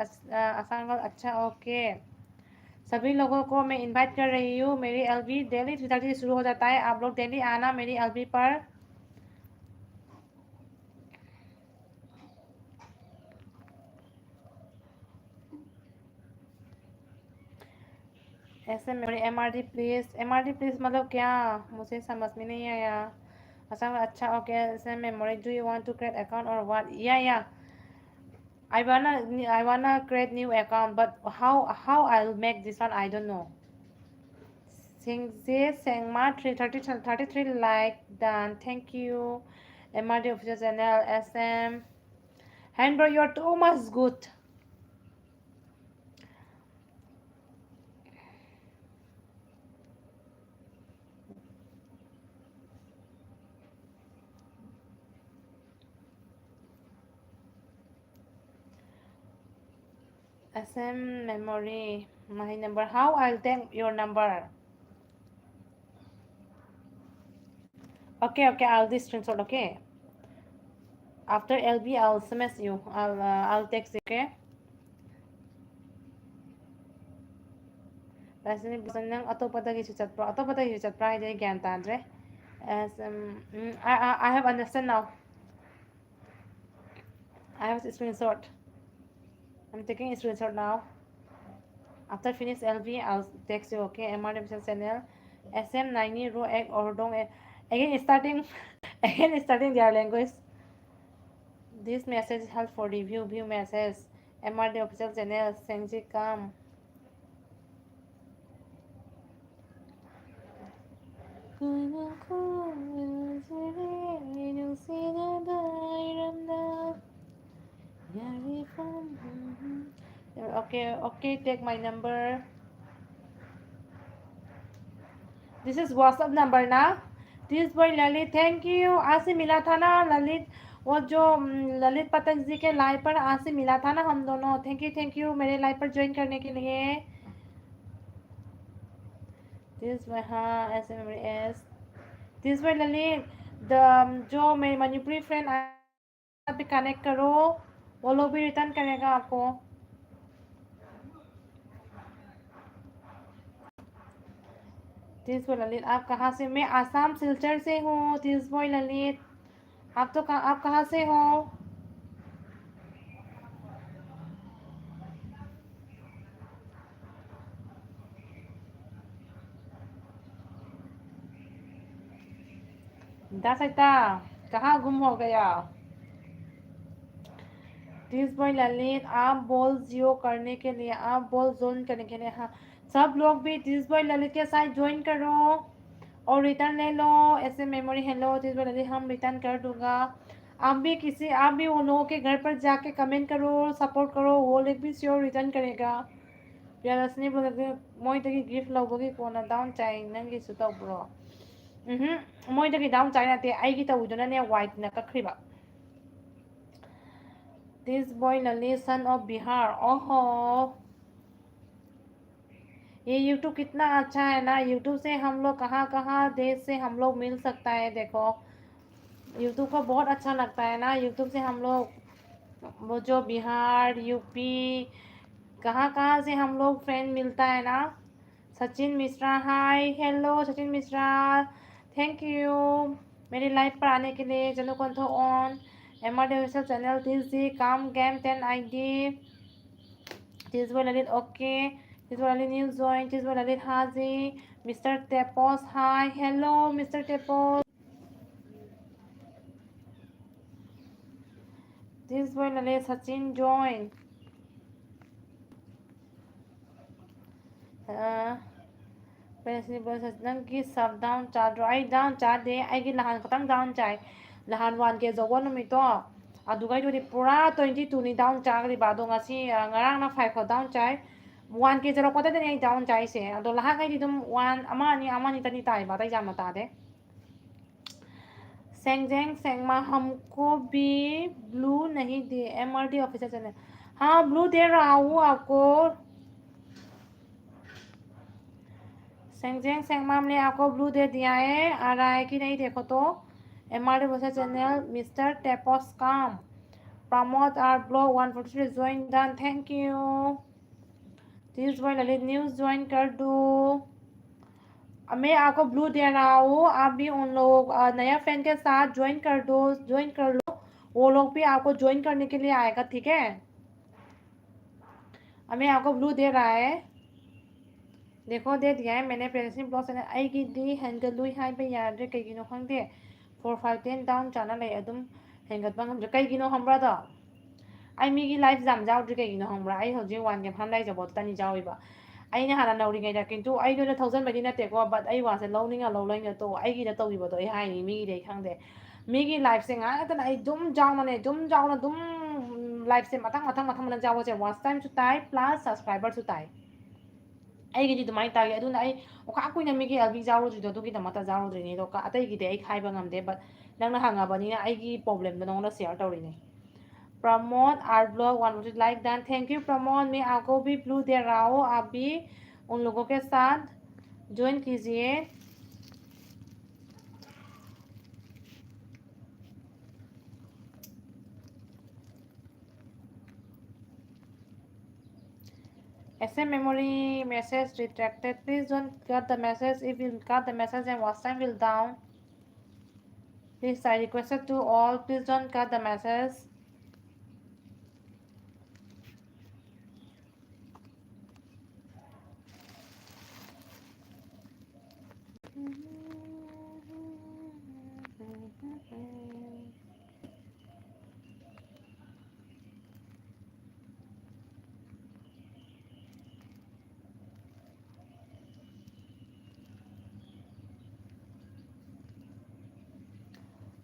Assam girl अच्छा okay सभी लोगों को मैं invite कर रही हूँ मेरी एलबी डेली 3:30 से शुरू हो जाता है आप लोग डेली आना मेरी एलबी पर ऐसे मेरी एमआरडी प्लीज मतलब क्या मुझे समझ में नहीं आया अच्छा अच्छा ओके ऐसे memory do you want to create account और व्हाट या I wanna create new account but how I'll make this one I don't know Singze Sengma 33 like done thank you MRD official channel SM Handbro you're too much good SM memory my number how I'll take your number okay I'll do screenshot okay after LB I'll SMS you I'll text you okay ꯅꯪ ꯑꯇꯣꯞꯄꯗꯒꯤꯁꯨ ꯆꯠꯄ꯭ꯔꯣ ꯑꯇꯣꯞꯄꯗꯒꯤꯁꯨ ꯆꯠꯄ꯭ꯔꯥ ꯍꯥꯏꯗꯤ ꯑꯩ ꯒ꯭ꯌꯥꯟ ꯇꯥꯗ꯭ꯔꯦ as I have understand now I have a screenshot I'm taking a screenshot now after finish LB I'll text you okay MR channel SM 90 row egg or dong again starting again starting their language this message help for review view message MRD official channel Senji Kam Okay, okay, take my number. This is WhatsApp number ना. This boy Lalit, thank you. आज से मिला था ना ललित, वो जो ललित पतंग जी के लाइव पर आज से मिला था ना हम दोनों. थैंक यू मेरे लाइव पर ज्वाइन करने के लिए. दिस बाय हाँ ऐसे memory S. This by Lalit the जो मेरे मणिपुरी फ्रेंड आया पे कनेक्ट करो, वो लोग भी रिटर्न करेगा आपको. दिस बॉय ललित आप कहाँ से? मैं आसाम सिलचर से हूँ. दिस बॉय ललित आप कहाँ से हो? दासैता कहाँ गुम हो गया? दिस बॉय ललित आप बॉल जियो करने के लिए, आप बॉल जोन करने के लिए, हाँ सब लोग भी दिस बॉय ललित के साथ ज्वाइन करो और रिटर्न ले लो. ऐसे memory hello this boy Lalit हम रिटर्न कर दूंगा. आप भी उन लोगों के घर पर जाके कमेंट करो, सपोर्ट करो, वो लोग भी श्योर रिटर्न करेगा. प्यारसनी बोले मोइदगी गिफ्ट लौबगी कोना डाउन चाइ नंगिसु तौब्रो. मोइदगी डाउन चाइ नाते आइगी तौदुनाने वाइट ना कखरिबा. This boy Lali son of Bihar. ओहो ये यूट्यूब कितना अच्छा है ना. यूट्यूब से हम लोग कहाँ कहाँ देश से हम लोग मिल सकता है. देखो यूट्यूब को बहुत अच्छा लगता है ना. यूट्यूब से हम लोग वो जो बिहार यूपी कहाँ कहाँ से हम लोग फ्रेंड मिलता है ना. Sachin Mishra hi hello Sachin Mishra thank you मेरे लाइव पर आने के लिए. चलो कंट्रो on M R digital channel this जी काम गेम 10 आई डी. दिस बोल ललित ओके. दिस बोल ललित न्यूज जॉइन. दिस बोल ललित हाजी. मिस्टर टेपोस हाय हेलो मिस्टर टेपोस. दिस बोल ललित सचिन जॉइन. ꯅꯪꯒꯤ ꯁꯕ ꯗꯥꯎꯟ ꯆꯥꯗ꯭ꯔꯣ? ꯑꯩ ꯗꯥꯎꯟ ꯆꯥꯗꯦ. ꯑꯩꯒꯤ ꯅꯍꯥꯟ ꯈꯛꯇꯪ ꯗꯥꯎꯟ ꯆꯥꯏ. ꯅꯍꯥꯟ 1K ꯌꯧꯕ ꯅꯨꯃꯤꯠꯇꯣ ꯑꯗꯨꯒꯩꯗꯨꯗꯤ ꯄꯨꯔꯥ 22ꯅꯤ ꯗꯥꯎꯟ ꯆꯥꯈ꯭ꯔꯤꯕ. ꯑꯗꯣ ꯉꯁꯤ ꯉꯔꯥꯡꯅ 5 ꯈꯛ ꯗꯥꯎꯟ ꯆꯥꯏ. 1K ꯌꯧꯔꯛꯄꯗꯗꯤ ꯑꯩ ꯗꯥꯎꯟ ꯆꯥꯏꯁꯦ. ꯑꯗꯣ ꯂꯍꯥꯟꯈꯩꯗꯤ ꯑꯗꯨꯝ 1 ꯑꯃ ꯑꯅꯤꯇꯅꯤ ताइबा अतै ꯌꯥꯝꯅ तादे. सेंगजेंग सेंगमा हमको भी ब्लू नहीं दे. MRD ऑफिसर चैनल हाँ ब्लू दे रहा हूँ आपको. सेंगजेंग सेंगमा हमने आपको ब्लू दे दिया है. आ रहा है कि नहीं देखो तो. MRD ऑफिसर चैनल मिस्टर टेपोस काम प्रमोद आर blog 143 join done thank you. This boy Lalit news join कर दो. मैं आपको ब्लू दे रहा हूँ. आप भी उन लोग नया फ्रेंड के साथ ज्वाइन कर दो. ज्वाइन कर लो. वो लोग भी आपको ज्वाइन करने के लिए आएगा. ठीक है हमें आपको ब्लू दे रहा है. देखो दे दिया है मैंने. प्रेजेंट ब्लॉग चैनल ꯑꯩꯒꯤꯗꯤ ꯍꯦꯟꯒꯠꯂꯨꯏ ꯍꯥꯏꯕ ꯌꯥꯗ꯭ꯔꯦ ꯀꯩꯒꯤꯅꯣ ꯈꯪꯗꯦ. 4 5 10 ꯗꯥꯎꯟ ꯆꯥꯅ ꯂꯩ ꯑꯗꯨꯝ ꯍꯦꯟꯒꯠꯄ ꯉꯝꯗ꯭ꯔꯦ. ꯀꯩꯒꯤꯅꯣ ꯈꯪꯕ꯭ꯔꯥꯗꯣ ꯑꯩ ꯃꯤꯒꯤ ꯂꯥꯏꯐ ꯌꯥꯝ ꯌꯥꯎꯗ꯭ꯔꯤ. ꯀꯩꯒꯤꯅꯣ ꯈꯪꯕ꯭ꯔꯥ ꯑꯩ ꯍꯧꯖꯤꯛ 1K ꯐꯥꯝ ꯂꯩꯖꯕꯣꯠꯇꯅꯤ ꯌꯥꯎꯏꯕ. ꯑꯩꯅ ꯍꯥꯟꯅ ꯅꯧꯔꯤꯉꯩꯗ ꯀꯤꯟꯇꯨ ꯑꯩꯗꯨꯅ ꯊꯧꯖꯟꯕꯗꯤ ꯅꯠꯇꯦꯀꯣ. ꯕꯠ ꯑꯩ ꯋꯥꯁꯦ ꯂꯧꯅꯤꯡꯉ ꯂꯧꯅꯤꯡꯉ ꯇꯣ ꯑꯩꯒꯤꯗ ꯇꯧꯈꯤꯕꯗꯣ ꯑꯩ ꯍꯥꯏꯅꯤ. ꯃꯤꯒꯤꯗꯤ ꯑꯩ ꯈꯪꯗꯦ. ꯃꯤꯒꯤ ꯂꯥꯏꯐꯁꯦ ꯉꯥꯏꯍꯥꯛꯇꯅ ꯑꯩ ꯑꯗꯨꯝ ꯌꯥꯎꯅꯅꯦ ꯑꯗꯨꯝ ꯌꯥꯎꯅ ꯑꯗꯨꯝ ꯂꯥꯏꯐꯁꯦ ꯃꯊꯪ ꯃꯊꯪ ꯃꯊꯪ ꯃꯊꯪ ꯌꯥꯎꯕꯁꯦ ꯋꯥꯆ ꯇꯥꯏꯝꯁꯨ ꯇꯥꯏ ꯄ꯭ꯂꯁ ꯁꯕꯁꯀ꯭राꯏꯕꯔꯁꯨ ꯇꯥꯏ. ꯑꯩꯒꯤꯗꯤ ꯑꯗꯨꯃꯥꯏꯅ ꯇꯥꯒꯦ. ꯑꯗꯨꯅ ꯑꯩ ꯑꯣꯈꯥꯛ ꯀꯨꯏꯅ ꯃꯤꯒꯤ ꯑꯦꯜꯕꯤ ꯌꯥꯎꯔꯨꯗ꯭ꯔꯤꯗꯣ ꯑꯗꯨꯒꯤꯗꯃꯛꯇ ꯌꯥꯎꯔꯨꯗ꯭ꯔꯤꯅꯤ. ꯑꯗꯣ ꯑꯇꯩꯒꯤꯗꯤ ꯑꯩ ꯍꯥꯏꯕ ꯉꯝꯗꯦ. ꯕꯠ ꯅꯪꯅ ꯍꯪꯉꯕꯅꯤꯅ ꯑꯩꯒꯤ ꯄ꯭ꯔꯣꯕ꯭ꯂꯦꯝꯗꯣ ꯅꯉꯣꯟꯗ ꯁꯤꯌꯔ ꯇꯧꯔꯤꯅꯤ. Pramod art blog 1 like done thank you Pramod. मैं आपको भी ब्लू दे रहा हूँ. आप भी उन लोगों के साथ ज्वाइन कीजिए. ऐसे memory message retracted. Please don't cut the message. If you cut the message then watch time will down. Please I requested to all. Please don't cut the message.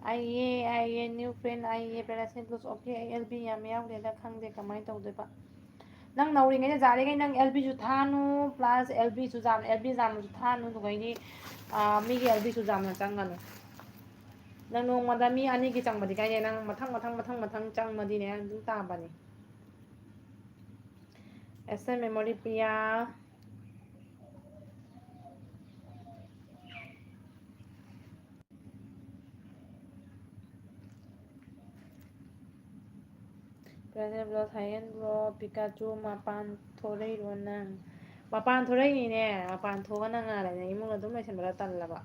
आइए न्यू फ्रेंड आइए. पैरासिन plus okay. ALB ꯌꯥꯝ ꯌꯥꯎꯗꯦꯗ ꯈꯪꯗꯦ ꯀꯃꯥꯏꯅ ꯇꯧꯗꯣꯏꯕ. ꯅꯪ ꯅꯧꯔꯤꯉꯩꯗ ꯌꯥꯔꯤꯉꯩ ꯅꯪ LBꯁꯨ ꯊꯥꯅꯨ ꯄ꯭ꯂꯁ LBꯁꯨ LB ꯌꯥꯝꯅꯁꯨ ꯊꯥꯅꯨ ꯑꯗꯨꯒꯩꯗꯤ ꯃꯤꯒꯤ LBꯁꯨ ꯌꯥꯝꯅ ꯆꯪꯒꯅꯨ ꯅꯪ ꯅꯣꯡꯃꯗ ꯃꯤ 2ꯒꯤ ꯆꯪꯕꯗꯤ ꯀꯥꯏꯗꯦ ꯅꯪ ꯃꯊꯪ ꯆꯪꯕꯗꯤꯅꯦ ꯑꯗꯨꯝ ꯇꯥꯕꯅꯤ SM memory Priya Present Bro Thailand Bro Pikachu Mapan Thorei Nang Mapan Thorei Mapan Thoga nang ngale imong adum laisenbara tallaba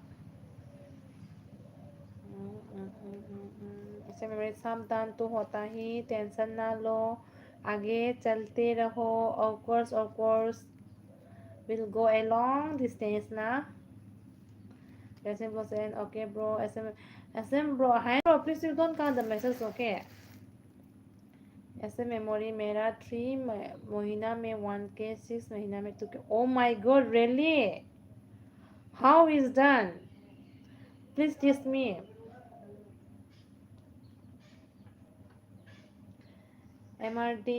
ऐसे में सावधान तो होता ही टेंशन ना लो आगे चलते रहो of course will go along this distance na SM bro saying okay bro SM bro hi bro please you don't count the message okay SM memory मेरा 3 महीना में 1K 6 महीना में 2K oh my god really how is done please teach me MRD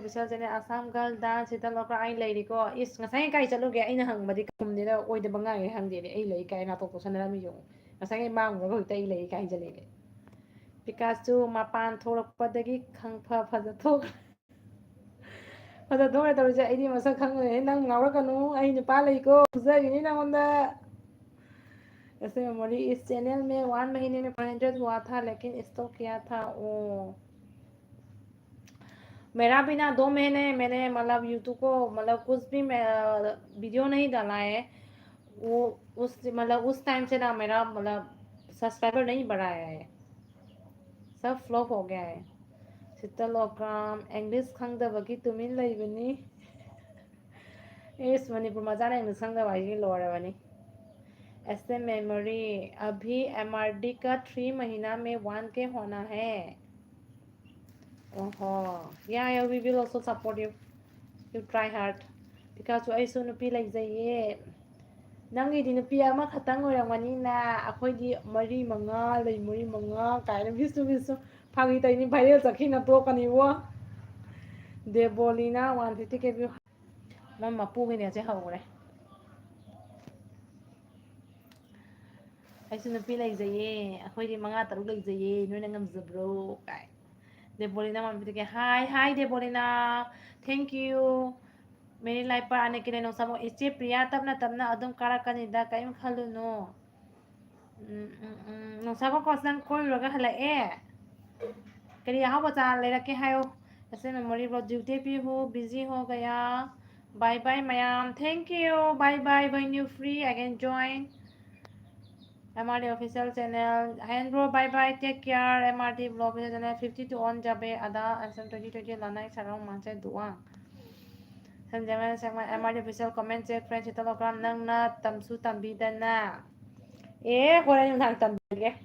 Vishal Channel Assam Girl Dance Sita Lokra ai leiriko is ngasai kai chaluge aina hangbadi kumdira oidaba ngai hangdere ai lei kai na to sanara mi yo ngasai mangwa go tai lei kai jalele Pikachu mapan thorakpadagi khangpha phaja thok phaja thok tawje aidi masak khangone nang ngawrakanu ai nupa leiko fuzagini nangonda ऐसे memory इस channel में 1 महीने में 500 हुआ था लेकिन stop किया था ओ मेरा भी ना 2 महीने मैंने मतलब यूट्यूब को मतलब कुछ भी वीडियो नहीं डाला है वो उस टाइम से ना मेरा मतलब सब्सक्राइबर नहीं बढ़ाया है सब फ्लॉप हो गया है शीतलोकराम इंग्लिश खंगदबगी तुमिन लेबनी इस मणिपुर मजाना इंग्लिश खंगदबगी लोरबनी ऐसे मेमोरी अभी MRD का 3 महीना में 1K होना है yeah we will also support you you try hard because ꯑꯩꯁꯨ ꯅꯨꯄꯤ ꯂꯩꯖꯩꯌꯦ ꯅꯪꯒꯤꯗꯤ ꯅꯨꯄꯤ ꯑꯃꯈꯛꯇꯪ ꯑꯣꯏꯔꯝꯒꯅꯤꯅ ꯑꯩꯈꯣꯏꯗꯤ 4 5 ꯂꯩ 4 5 ꯀꯥꯏꯅ ꯕꯤꯁꯨ ꯐꯥꯒꯤ ꯇꯧꯅꯤ ꯚꯥꯏꯔꯦꯜ ꯆꯠꯈꯤꯅ ꯇꯣꯛꯀꯅꯤꯕꯣ ꯗꯦꯕꯣꯂꯤꯅ 150K ꯚ꯭ꯌꯨ ꯃꯣꯏ ꯃꯄꯨꯒꯤꯅꯦꯁꯦ ꯍꯧꯈ꯭ꯔꯦ ꯑꯩꯁꯨ ꯅꯨꯄꯤ ꯂꯩꯖꯩꯌꯦ ꯑꯩꯈꯣꯏꯗꯤ 5 6 ꯂꯩꯖꯩꯌꯦ ꯅꯣꯏꯅ ꯉꯝꯖꯕ꯭ꯔꯣ ꯀꯥꯏ Debolina 150K hi Debolina thank you मेरी लाइफ पर आने के लिए नौसमो इच्चे प्रिया तबना अदम काराकनिदा कईम खलुनो नौसमो कोसन कोइरगा हलाए करी अहाबो चा लेरके हायो ऐसे मेमोरी ब्लॉग ड्यूटी पे हो बिजी हो गया bye bye ma'am thank you bye bye when you free I can join MRD official channel hand bro bye bye take care MRD vlog official channel 52 on jabe ada asam 2020 lanai sarang manse duang sanjama sama MRD official comment check friends telegram nang na tamsu tambidana hore yung thang tambige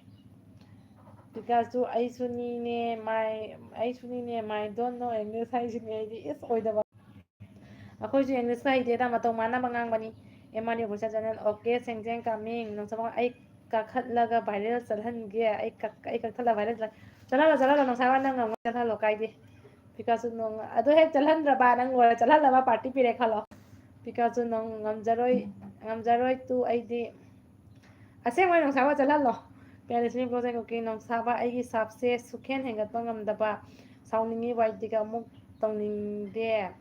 because to I suni ne my don't know English hai sini is oida ba akhoi ju English hai de da matong mana bangang bani MRD official channel okay sengjeng coming nang sama ai kakhalaga viral chalhange ai kakhala viral chala nang sawa nang ngam chalhalo kaide Pikachu nong ado he chalhandraba nang wala chalhalaba party pire khalo Pikachu nong ngamjaroi tu aidi ase moi nong sawa chalhalo Paris ni project okay nong sawa aigi sabse sukhen hengatpa ngamdaba sauningni waitiga muk tongningde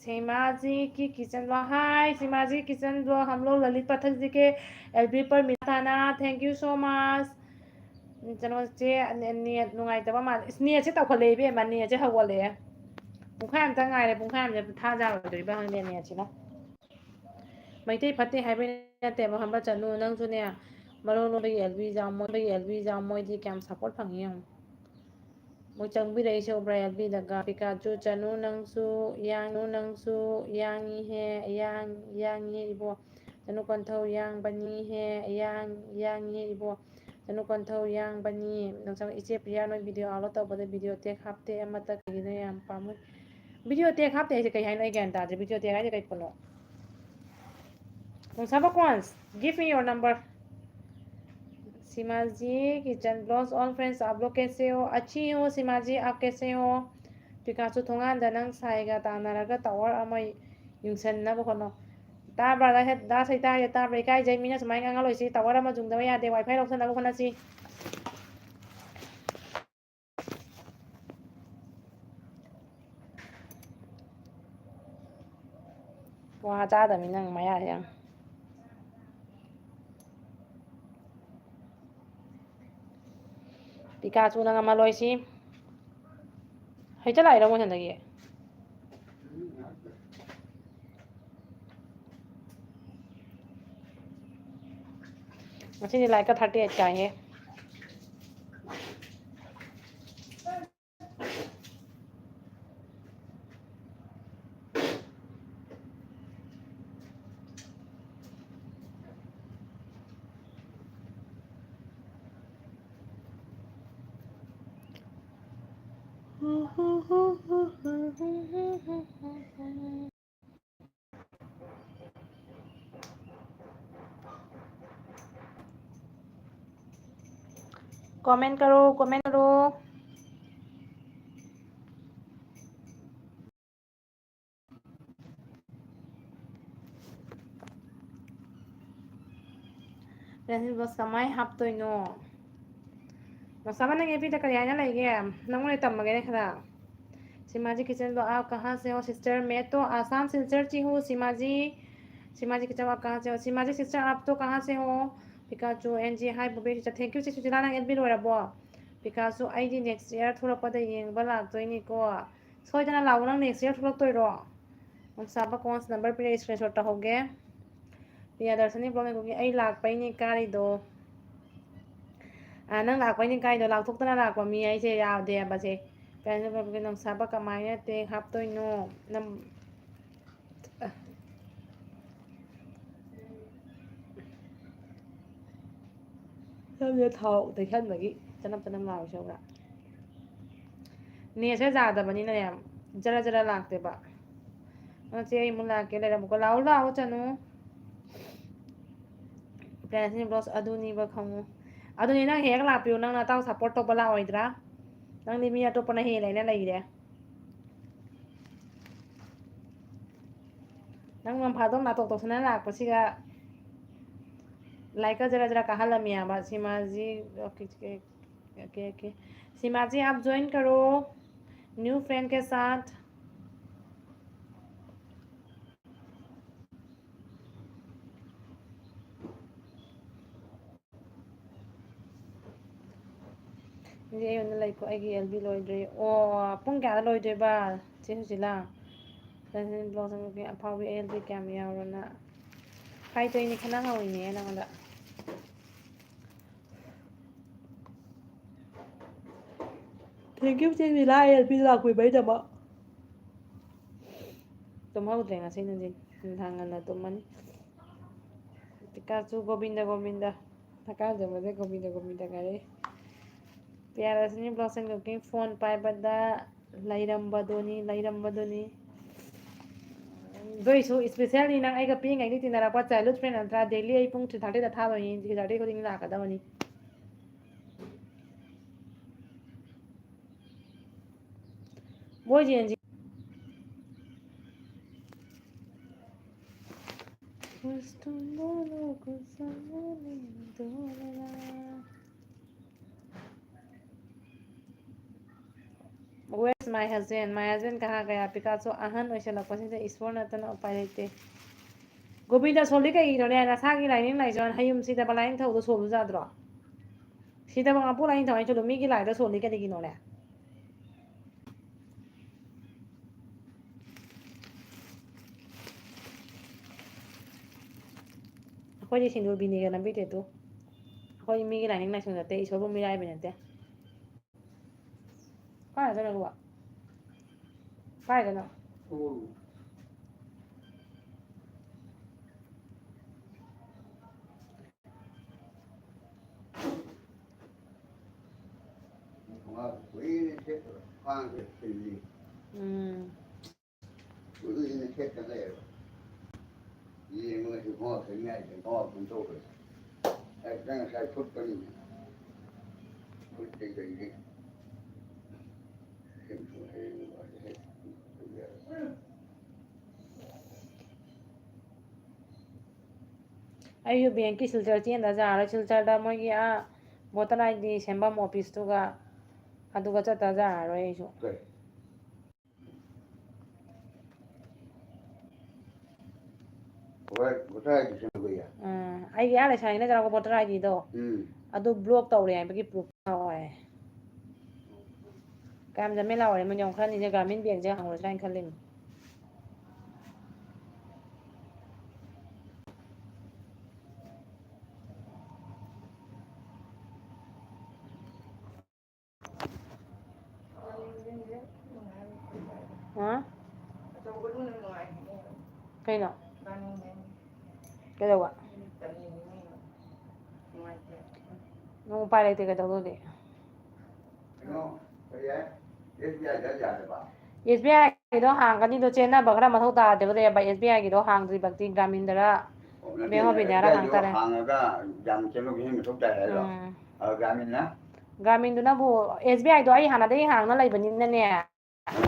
सीमा जी की kitchen blog हाय सीमा ji kitchen blog हम लोग ललित पाठक जी के LB पर मिला था ना thank you so much चलो चे नेट नुंगाइतबा मा नेट से तौखले बे मा नेट से हवले पुंखाय अमता ngaire पुंखाय अमजे था जारोदरिबा हंगे नेट सिना मैते फते हाइबे नते बा हंबा चनु नंग सुने मरो नो बे LB जाम मोइदि कैम सपोर्ट फंगी हम moi changbi rei se obra LB daga Pikachu chanu nangsu yangi he yangi ibo chanu konthau yang bani he yangi ibo chanu konthau yang bani nangsang iche priya noi video alo ta bade video te khapte amata kine yam pamu video te khapte se kai hai noi gan ta je video te ga je kai kono nangsaba cons give me your number Seema ji kitchen blogs all friends आप लोग कैसे हो अच्छी हो सीमा जी आप कैसे हो ꯄꯤꯀꯥꯁꯨ ꯊꯣꯡꯒꯥꯟꯗ ꯅꯪ ꯁꯥꯏꯒ ꯇꯥꯟꯅꯔꯒ ꯇꯥꯋꯔ ꯑꯃ ꯌꯨꯡꯁꯟꯅꯕ ꯍꯣꯠꯅꯧ ꯇꯥꯕ꯭ꯔꯥ ꯗꯥ ꯁꯩꯇꯥꯁꯦ ꯇꯥꯕ꯭ꯔꯥ ꯏꯀꯥꯏꯖꯩ ꯃꯤꯅ ꯁꯨꯃꯥꯏꯅ ꯉꯥꯡꯍꯜꯂꯣꯏꯁꯤ ꯇꯥꯋꯔ ꯑꯃ ꯌꯨꯡꯗꯕ ꯌꯥꯗꯦ ꯋꯥꯏꯐꯥꯏ ꯂꯧꯁꯟꯅꯕ ꯍꯣꯠꯅꯁꯤ ꯋꯥ ꯆꯥꯗꯕꯅꯤ ꯅꯪ ꯃꯌꯥꯁꯦ ꯌꯥꯝ ꯄꯤꯀꯥꯆꯨꯅ ꯉꯝꯍꯜꯂꯣꯏꯁꯤ ꯍꯩꯇ ꯂꯥꯛꯏꯔꯣ ꯃꯣꯏꯊꯟꯗꯒꯤ ꯉꯁꯤꯗꯤ ꯂꯥꯏꯛꯀ 38 ꯀꯥꯏꯍꯦ कमेंट करो कमेंट करो बस कमाई हापतोइनो मसाबा नंग एपीदा करी आना लगे नंगोने तम्मगे खरा सीमाजी किचन लो आप कहाँ से हो सिस्टर मैं तो आसाम सिलचर ची हूँ सीमाजी किचन आप कहाँ से हो सीमाजी सिस्टर आप तो कहाँ से हो पिकाचू एनजी हाई बुबे थैंक यू सी सुजिला नंग एडबी लोरबो पिकाचू आईडी नेक्स्ट ईयर थोड़पदा येंबा लाक्तोइनिको सोइदना लाउ नंग नेक्स्ट ईयर थोड़क्तोइरो मसाबा कौन नंबर पे स्क्रीनशॉट तहोगे पिया दर्शनी ब्लॉग में आई लाक्पैनी कारिदो नंग लाक्पैनी कारिदो लाक्थोक्तना लाक्पा मी आइसे यादेबसे नंग साबा कमायना ते हापतोइनो नम नमने थाव दैखनबगी चनम लाउ शौरा नेसे जादबनिना याम जरा जरा लाक्तेबा नचे आई मुला के लेरमको लाउ लाउ चनु प्रेसनी ब्लॉस अदुनी बखंगु अदुनी नंग हेक लापियो नंग नाताव सपोर्ट तोबा लाओइद्रा नंग नि मी अतोपना हे लेना लइरे नंग नम फादो नातो तोसना लाक्पसिगा लाइक जरा जरा कहा लमिया सीमा जी ओके ओके ओके सीमा जी आप ज्वाइन करो न्यू फ्रेंड के साथ ये लाइक एलबी लोद्रे ओ पुंग क्या लोद्रेबा चे हुजिला ब्लॉग के अफावी एलबी कैम यावरना फाइटोइनी खना हौइने नंगदा थैंक यू चे मिला एलबी लाकुइ बैदबा तुम हौद्रे ngasi नजिन नथांगना तुमनी पिकाचू गोविंदा गोविंदा थका जबदे गोविंदा गोविंदा करे प्यारसनी ब्लॉसन कुकिंग फोन पाइबदा लैरम्बदोनी दोइसु स्पेशली नंग आइगा पिंगाइनि तिनारापा चाइल्डहुड फ्रेंड नत्रा डेली आई पुंग 3:30 दा थाबनी 3:30 को दिन लाकदबनी बोय Gen Z Where's my husband? My husband कहाँ गया? पिकासो अहन ओइसलक्पसिंदे ईश्वर नतना उपाय लेते गोविंदा सोली कइनोने नसागी लाइनिंग लाइजोन हयुम सिदा बलाइन थौदो सोलु जाद्रो सिदा बंगापु लाइन थौइ चलो मिगी लाइदो सोली कदिगिनोने अखोइदि सिंदूर बिनीगा लंबिते तो अखोइ मिगी लाइनिंग लाइसोनते ईश्वरबु मिराइ बिनते काय जरा रुआ काय गना ꯑꯩꯁꯨ ꯕꯦꯡꯀꯤ ꯁꯤꯜꯆꯔ ꯆꯦꯟꯗ ꯌꯥꯔꯣꯏ ꯁꯤꯜꯆꯔꯗ ꯃꯣꯏꯒꯤ ꯚꯣꯇꯔ ꯑꯥꯏ ꯗꯤ ꯁꯦꯝꯐꯝ ꯑꯣꯐꯤꯁꯇꯨꯒ ꯑꯗꯨꯒ ꯆꯠꯇ ꯌꯥꯔꯔꯣꯏ ꯑꯩꯁꯨ ꯑꯩꯒꯤ ꯂꯩꯁꯥꯏꯅ ꯆꯔꯥꯛꯄ ꯚꯣꯇꯔ ꯑꯥꯏ ꯗꯤꯗꯣ ꯑꯗꯨ ꯕ꯭ꯂꯣꯛ ꯇꯧꯔꯦ ꯍꯥꯏꯕꯒꯤ ꯄ꯭ꯔꯨꯐ ꯌꯥꯎꯋꯦ ꯀꯌꯥꯝ ꯖꯃꯦꯠ ꯂꯥꯎꯔꯦ ꯃꯣꯏ ꯌꯥꯝ ꯈꯜꯂꯤꯁꯦ ꯒ꯭ꯔꯥꯃꯤꯟ ꯕꯦꯡꯁꯦ ꯍꯪꯉꯨꯔꯁꯤꯔꯥ ꯍꯥꯏꯅ ꯈꯜꯂꯤꯅꯤ ꯀꯩꯅꯣ ꯀꯩꯗꯧꯕ ꯅꯪ ꯎꯄꯥꯏ ꯂꯩꯇꯦ ꯀꯩꯗꯧꯗꯣꯗꯤ ꯑꯦꯁ ꯕꯤ ꯑꯥꯏꯒꯤꯗꯣ ꯍꯥꯡꯒꯅꯤꯗꯣ ꯆꯦꯟꯅꯕ ꯈꯔ ꯃꯊꯧ ꯇꯥꯗꯦꯕ ꯑꯦꯁ ꯕꯤ ꯑꯥꯏꯒꯤꯗꯣ ꯍꯥꯡꯗ꯭ꯔꯤꯕꯛꯇꯤ ꯒ꯭ꯔꯥꯃꯤꯟꯗꯔ ꯕꯦꯡ ꯑꯣꯐ ꯏꯟꯗꯤꯌꯥꯔ ꯍꯥꯡꯇꯥꯔꯦ ꯍꯥꯡꯉꯒ ꯌꯥꯝ ꯆꯦꯟꯕꯒꯤ ꯃꯊꯧ ꯇꯥꯏ ꯍꯥꯏꯔꯣ ꯒ꯭ꯔꯥꯃꯤꯟꯅ ꯒ꯭ꯔꯥꯃꯤꯟꯗꯨꯅꯕꯨ ꯑꯦꯁ ꯕꯤ ꯑꯥꯏꯗꯣ ꯑꯩ ꯍꯥꯟꯅꯗꯒꯤ ꯍꯥꯡꯅ ꯂꯩꯕꯅꯤꯅꯅꯦ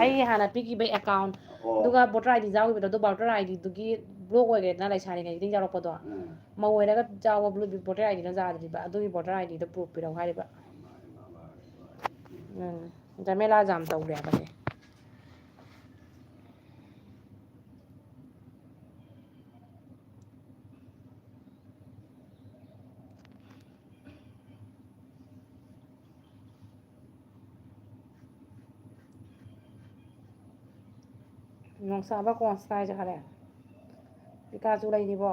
ꯑꯩ ꯍꯥꯟꯅ ꯄꯤꯈꯤꯕ ꯑꯦꯀꯥꯎꯟ ꯑꯗꯨꯒ ꯚꯣꯇꯔ ꯑꯥꯏ ꯗꯤ ꯌꯥꯎꯈꯤꯕꯗꯣ ꯑꯗꯨ ꯚꯣꯇꯔ ꯑꯥꯏ ꯗꯤꯗꯨꯒꯤ ꯕ꯭ꯂꯣꯛ ꯑꯣꯏꯒꯦꯗꯅ ꯂꯩꯁꯥꯔꯤꯉꯩꯗꯒꯤ ꯌꯥꯎꯔꯛꯄꯗꯣ ꯃꯧ ꯑꯣꯏꯔꯒ ꯌꯥꯎꯕ ꯚꯣꯇꯔ ꯑꯥꯏ ꯗꯤꯅ ꯌꯥꯗ꯭ꯔꯤꯕ ꯑꯗꯨꯒꯤ ꯚꯣꯇꯔ ꯑꯥꯏ ꯗꯤꯗꯣ ꯄ꯭ꯔꯨꯐ ꯄꯤꯔꯛꯎ ꯍꯥꯏꯔꯤꯕ ꯖꯃꯦꯂꯥ ꯖꯥꯝ ꯇꯧꯔꯦ ꯍꯥꯏꯕꯅꯦ ꯅꯨꯡꯁꯥꯕ ꯀꯣꯟꯁ ꯀꯥꯏ ꯆꯠꯈꯔꯦ ꯄꯤꯀꯥꯁꯨ ꯂꯩꯔꯤꯕꯣ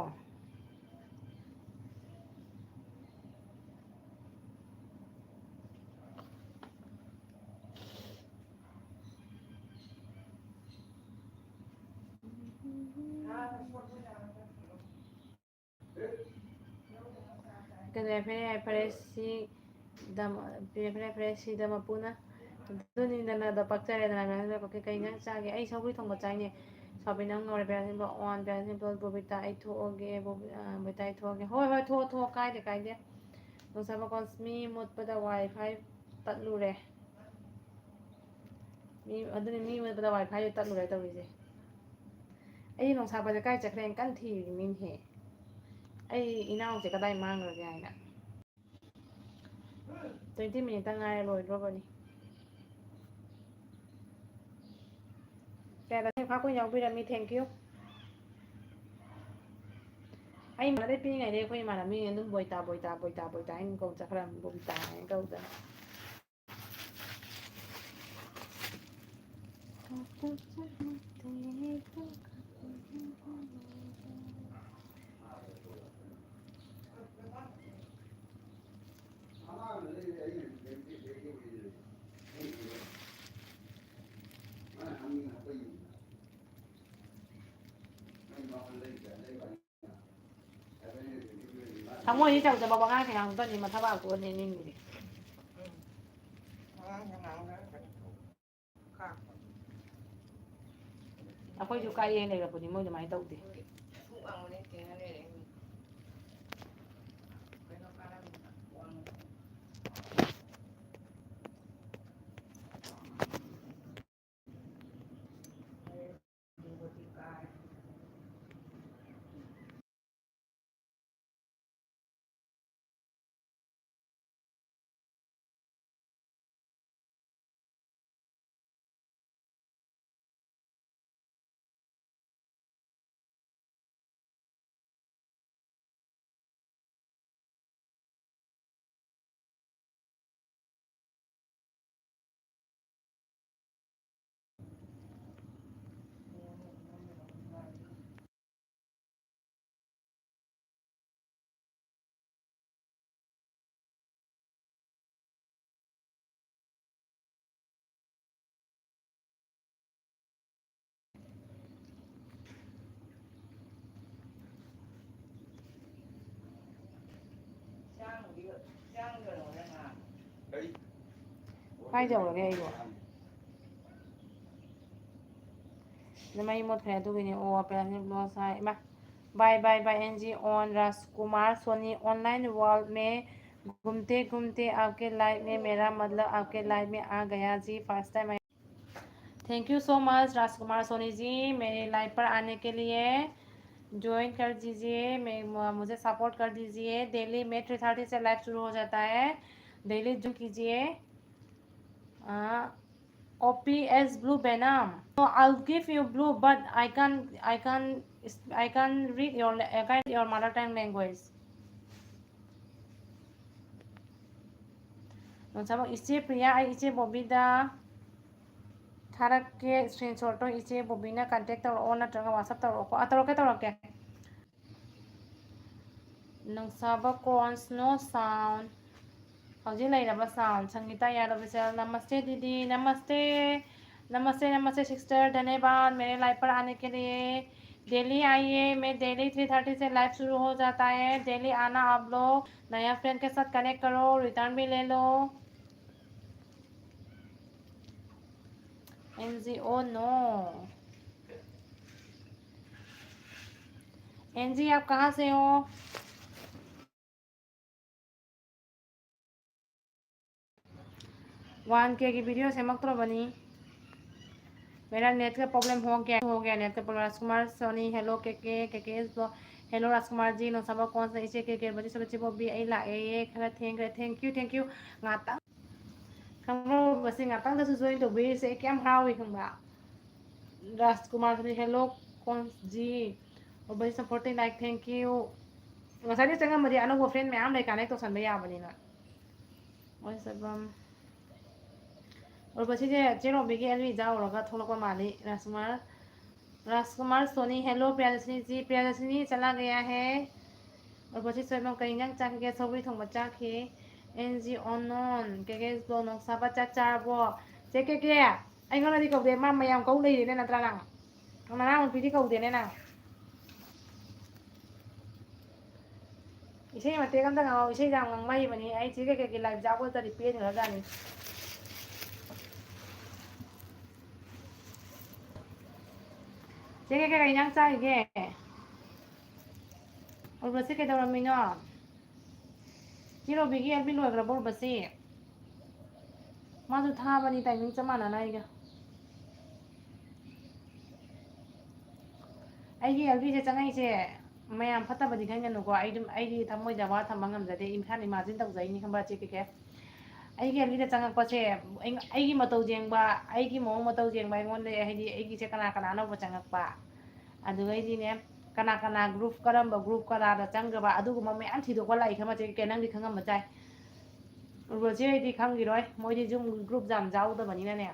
ꯐꯔꯦ ꯁꯤꯗ ꯃꯄꯨꯅ ꯑꯗꯨꯅꯤꯗꯅ ꯄꯛꯆꯔꯦꯗꯅ ꯀꯩ ꯏꯟꯖꯥꯡ ꯆꯥꯒꯦ ꯑꯩ ꯁꯧꯒ꯭ꯔꯤ ꯊꯣꯡꯕ ꯆꯥꯏꯅꯦ ꯁꯣꯕꯤꯅꯪ ꯉꯧꯔꯦ ꯄꯦꯔꯥꯁꯤꯡꯕ ꯑꯣꯟ ꯄꯦꯔꯥꯁꯤꯡꯕ ꯕꯣꯕꯤꯇꯥ ꯑꯩ ꯊꯣꯛꯑꯒꯦ ꯕꯣꯕꯤꯇꯥ ꯑꯩ ꯊꯣꯛꯑꯒꯦ ꯍꯣꯏ ꯊꯣꯛꯑꯣ ꯀꯥꯏꯗꯦ ꯅꯨꯡꯁꯥꯕꯀꯣꯟꯁ ꯃꯤ ꯃꯨꯠꯄꯗ ꯋꯥꯏ ꯐꯥꯏ ꯇꯠꯂꯨꯔꯦ ꯑꯗꯨꯅꯤ ꯃꯤ ꯃꯨꯠꯄꯗ ꯋꯥꯏ ꯐꯥꯏ ꯇꯠꯂꯨꯔꯦ ꯇꯧꯔꯤꯁꯦ ꯑꯩ ꯅꯨꯡꯁꯥꯕꯁꯦ ꯀꯥꯏ ꯆꯠꯈ꯭ꯔꯦꯅ ꯀꯟꯅ ꯊꯤꯔꯤꯅꯤꯅꯦꯍꯦ ꯑꯩ ꯏꯅꯥꯎꯁꯦ ꯀꯗꯥꯏ ꯃꯥꯡꯈ꯭ꯔꯒꯦ ꯍꯥꯏꯅ 20 ꯃꯤꯅꯤꯠꯇ ꯉꯥꯏꯔꯦ ꯂꯣꯏꯗ꯭ꯔꯣꯕꯅꯤ ꯈꯥ ꯀꯨꯏꯅ ꯌꯥꯎꯕꯤꯔꯝꯃꯤ ꯊꯦꯡꯀ꯭ꯌꯨ ꯑꯩ ꯏꯃꯥꯟꯅꯗꯩ ꯄꯤꯛꯏꯉꯩꯗꯩ ꯑꯩꯈꯣꯏ ꯏꯃꯥꯟꯅꯕꯤ ꯑꯗꯨꯝ ꯕꯣꯏꯇꯥ ꯍꯥꯏꯅ ꯀꯧ ꯆꯠꯈ꯭ꯔꯕꯅꯤ ꯕꯣꯕꯤꯇꯥ ꯍꯥꯏꯅ ꯀꯧꯗꯅ ꯊꯃꯣꯏꯗꯤ ꯆꯧꯗꯕ ꯋꯥꯉꯥꯡ ꯁꯉꯥꯡꯗꯨꯗꯅꯤ ꯃꯊꯕꯥꯛꯇꯨꯒꯅꯦ ꯅꯤꯡꯉꯤꯁꯦ ꯑꯩꯈꯣꯏꯁꯨ ꯀꯥꯏꯑꯦꯅ ꯂꯩꯔꯛꯄꯅꯤ ꯃꯣꯏ ꯑꯗꯨꯃꯥꯏꯅ ꯇꯧꯗꯦ ꯀꯥꯏ ꯌꯧꯔꯒꯦ ꯑꯩꯕꯣ ꯃꯩ ꯃꯨꯠꯈ꯭ꯔꯦ ꯑꯗꯨꯒꯤꯅꯤ ꯑꯣ ꯑꯣꯄꯦꯔꯦꯁꯟ ꯀ꯭ꯂꯣꯖ ꯍꯥꯏ इमा बाय एनजी on Rajkumar Soni online world में घूमते घूमते आपके लाइफ में मेरा मतलब आपके लाइफ में आ गया जी first time thank you so much Rajkumar Soni ji मेरे लाइफ पर आने के लिए ज्वाइन कर दीजिए, मुझे सपोर्ट कर दीजिए। डेली में 3:30 से लाइव शुरू हो जाता है, डेली ज्वाइन कीजिए। OPS blue venom. No, I'll give you blue, but I can read your mother tongue language. ꯅꯨꯡꯁꯥꯕ ꯏꯆꯦ ꯄ꯭ꯔꯤꯌꯥ, ꯑꯩ ꯏꯆꯦ ꯕꯣꯕꯤꯗ ꯊꯥꯔꯛꯀꯦ ꯁ꯭ꯀ꯭ꯔꯤꯟꯁꯣꯠꯇꯣ, ꯏꯆꯦ ꯕꯣꯕꯤꯅ ꯀꯟꯇꯦꯛ ꯇꯧꯔꯛꯑꯣ ꯅꯠꯇ꯭ꯔꯒ ꯋꯥꯆꯞ ꯇꯧꯔꯛꯑꯣ꯫ ꯇꯧꯔꯛꯀꯦ ꯅꯨꯡꯁꯥꯕ ꯀꯣꯟꯁ ꯅꯣ ꯁꯥꯎꯟ, हौजी लेरबा साउंड। संगीता यादव विशाल, नमस्ते दीदी, नमस्ते नमस्ते नमस्ते सिस्टर, धन्यवाद मेरे लाइव पर आने के लिए। डेली आइए, मैं डेली 3:30 से लाइव शुरू हो जाता है, डेली आना आप लोग। नया फ्रेंड के साथ कनेक्ट करो, रिटर्न भी ले लो। NGO no. एनजी आप कहाँ से हो? 1K की वीडियो सेमक्तरबनी। मेरा नेट का प्रॉब्लम हो गया नेट का प्रॉब्लम। राजकुमार सोनी, हेलो के हेलो राजकुमार जी, नौसबा कौन सा इसे के बच्चे से बच्चे भी आई लाए खरा थैंक यू ngata खंबो बसे ngata दा जोइन तो बे से क्या हावी खंबा। राजकुमार सोनी, हेलो कौन जी और बच्चे supporting like thank you. ngasa चंगा मदि अनोबो फ्रेंड मैम ले कनेक्ट तो सन बया बनी ना ओय सबम और बच्चे जे जेरो बेगे अलवी जाओ रगा थोड़ा को माली। राजकुमार सोनी, हेलो प्रियदर्शनी जी, प्रियदर्शनी चला गया है। और बच्चे स्वयं कहीं जंग चाक के सौरी थोंग बच्चा के NG ऑनन के दोनों सब चाचा वो जे के आई ngona di kau de ma mayam kau lei ne na tra nang ngona on pidi kau de ne na isei ma te kam da ngau isei jang ngang mai bani ai chi ke live ja ko ta ri pe ni ga ni je ke kai nang cha ge और बसे के दौरा मिनो zero बिगी अभी लोग रबोर बसे माधु था बनी timing चमाना ना इगा ꯑꯩꯒꯤ ꯑꯦꯜꯕꯤꯁꯦ ꯆꯪꯉꯛꯏꯁꯦ ꯃꯌꯥꯝ ꯐꯠꯇꯕꯗꯤ ꯈꯟꯒꯅꯨꯀꯣ ꯑꯩꯗꯤ ꯊꯃꯣꯏꯗ ꯋꯥ ꯊꯝꯕ ꯉꯝꯖꯗꯦ ꯏꯝꯐꯥꯜ ꯏꯃꯥꯖꯤꯟ ꯇꯧꯖꯩꯅꯤ ꯈꯪꯕ꯭ꯔꯥ ꯆꯦ ꯀꯦ ꯑꯩꯒꯤ ꯑꯦꯜꯕꯤꯗ ꯆꯪꯉꯛꯄꯁꯦ ꯑꯩꯒꯤ ꯃꯇꯧ ꯌꯦꯡꯕ ꯑꯩꯒꯤ ꯃꯑꯣꯡ ꯃꯇꯧ ꯌꯦꯡꯕ ꯑꯩꯉꯣꯟꯗ ꯍꯥꯏꯗꯤ ꯑꯩꯒꯤꯁꯦ ꯀꯅꯥ ꯑꯅꯧꯕ ꯆꯪꯉꯛꯄ ꯑꯗꯨꯒꯩꯗꯤꯅꯦ ꯀꯅꯥ ꯒ꯭ꯔꯨꯞ ꯀꯔꯝꯕ ꯒ꯭ꯔꯨꯞ ꯀꯅꯥꯗ ꯆꯪꯈ꯭ꯔꯕ ꯑꯗꯨꯒꯨꯝꯕ ꯃꯌꯥꯝ ꯊꯤꯗꯣꯛꯄ ꯂꯥꯛꯏ ꯈꯪꯕ ꯆꯦ ꯀꯦ ꯅꯪꯗꯤ ꯈꯪꯉꯝꯕ ꯌꯥꯏ ꯎꯔꯕꯁꯦ ꯑꯩꯗꯤ ꯈꯪꯈꯤꯔꯣꯏ ꯃꯣꯏꯗꯤ ꯖꯨꯝ ꯒ꯭ꯔꯨꯞ ꯌꯥꯝ ꯌꯥꯎꯗꯕꯅꯤꯅꯅꯦ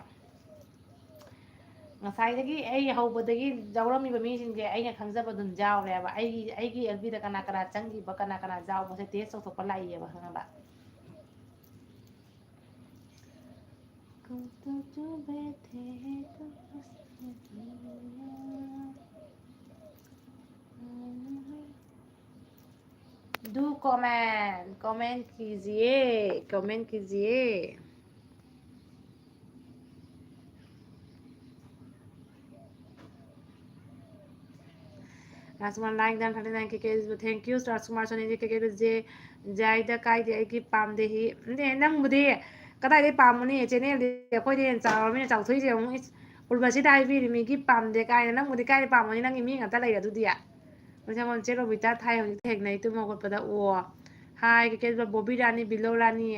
ꯉꯁꯥꯏꯗꯒꯤ ꯑꯩ ꯍꯧꯕꯗꯒꯤ ꯌꯥꯎꯔꯝꯃꯤꯕ ꯃꯤꯁꯤꯡꯁꯦ ꯑꯩꯅ ꯈꯪꯖꯕ ꯑꯗꯨꯝ ꯌꯥꯎꯔꯦꯕ ꯑꯩꯒꯤ ꯑꯦꯜꯕꯤꯗ ꯀꯅꯥ ꯆꯪꯈꯤꯕ ꯀꯅꯥ ꯌꯥꯎꯕꯁꯦ ꯇꯦꯁ ꯇꯧꯊꯣꯛꯄ ꯂꯥꯛꯏꯑꯕ ꯈꯪꯉꯕ डू कमेंट कीजिए राजकुमार लाइक दान 39 के थैंक यू। राजकुमार सोनी के जे जायदा कायदे आई पामदे ही ने नंगबुदी कदाई पामनी चैनल अखोइदे चावमिन चावथोइजे उर्बसी दाइबी मिगी पामदे कायना नंगबुदी कायदे पामनी नंगी मी ngata lai adudi ya मुझे चेरो बिता थाई हो थेगनै तुम मगोपदा ओ हाय के बॉबी रानी बिलो रानी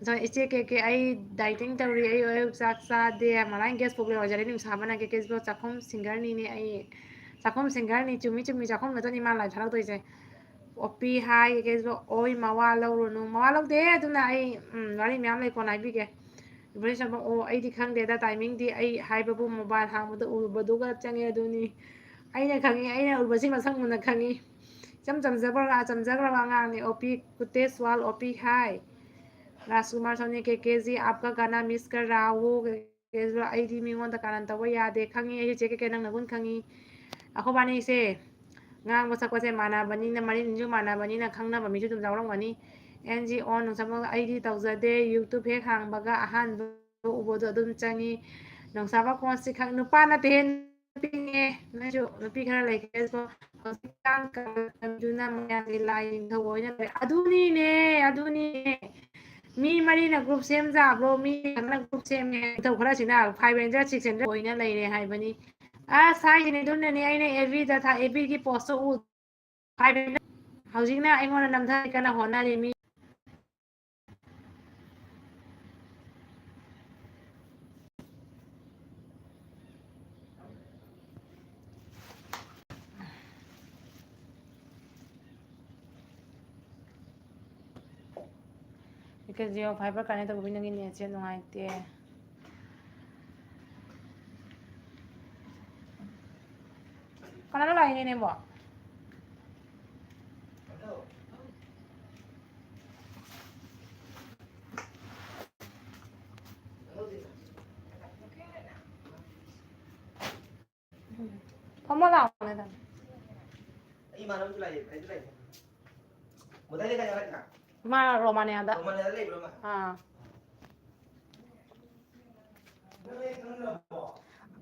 so इचे के आई डाइटिंग तौरी आई चाक चादे मलाई गेस प्रॉब्लम होजरे नुसाबना के चाखम सिंगर नी आई चाखम सिंगर नी चुमी चाखम नतनी मा लाइव थारक तोइसे ओपी हाय के ओइ मवा लौरुनु मवा लौदे अदुना आई वारी म्याम लै कोन आइबी के बरे सब ओ आई दी खंगदे दा टाइमिंग दी आई हाइबबु मोबाइल हांबदु उबदुगा चंगे अदुनी आइना खंगी आइना उबसी मसंग मुना खंगी चमजबरा आंगांगनी ओपी कुतेस वाल ओपी हाय राजकुमार सोनी के जी आपका गाना मिस कर रहा हूँ आई मिंगों कारण तब यादे खंगी चे के नंग नगुन खंगी अखोबानी से ngang sakose manabani na mari ninju manabani na khangna ba mi ju dum jawrangani NG on nosamo ID tawjade YouTube he khangbaga ahan ubodo adum changi nongsaba konsi khang nupa na ten pinge na ju nupi khara like so kan juna maya line thoina aduni ne mi mari na group sem ja bro mi na group sem ne to khara sina 500 600 hoina leire haibani ꯁꯥꯏꯁꯤꯅꯦ ꯑꯗꯨꯅꯅꯦ ꯑꯩꯅ ꯑꯦꯕꯤꯗ ꯑꯦꯕꯤꯒꯤ ꯄꯣꯁꯇꯣ ꯍꯥꯏꯕ ꯍꯧꯖꯤꯛꯅ ꯑꯩꯉꯣꯟꯗ ꯅꯝꯊꯔꯤ ꯀꯟꯅ ꯍꯣꯠꯅꯔꯤ ꯃꯤ Jio fibre connect ꯇꯧꯕꯒꯤ ꯅꯪꯒꯤ ꯅꯦꯠꯁꯦ ꯅꯨꯡꯉꯥꯏꯇꯦ ꯀꯅꯥꯅꯣ ꯂꯥꯛꯏꯅꯦꯕꯣ ꯐꯝꯃꯣ ꯂꯥꯛꯑꯣꯅꯦ ꯃꯥ ꯔꯣꯃꯥꯅꯤꯌꯥꯗ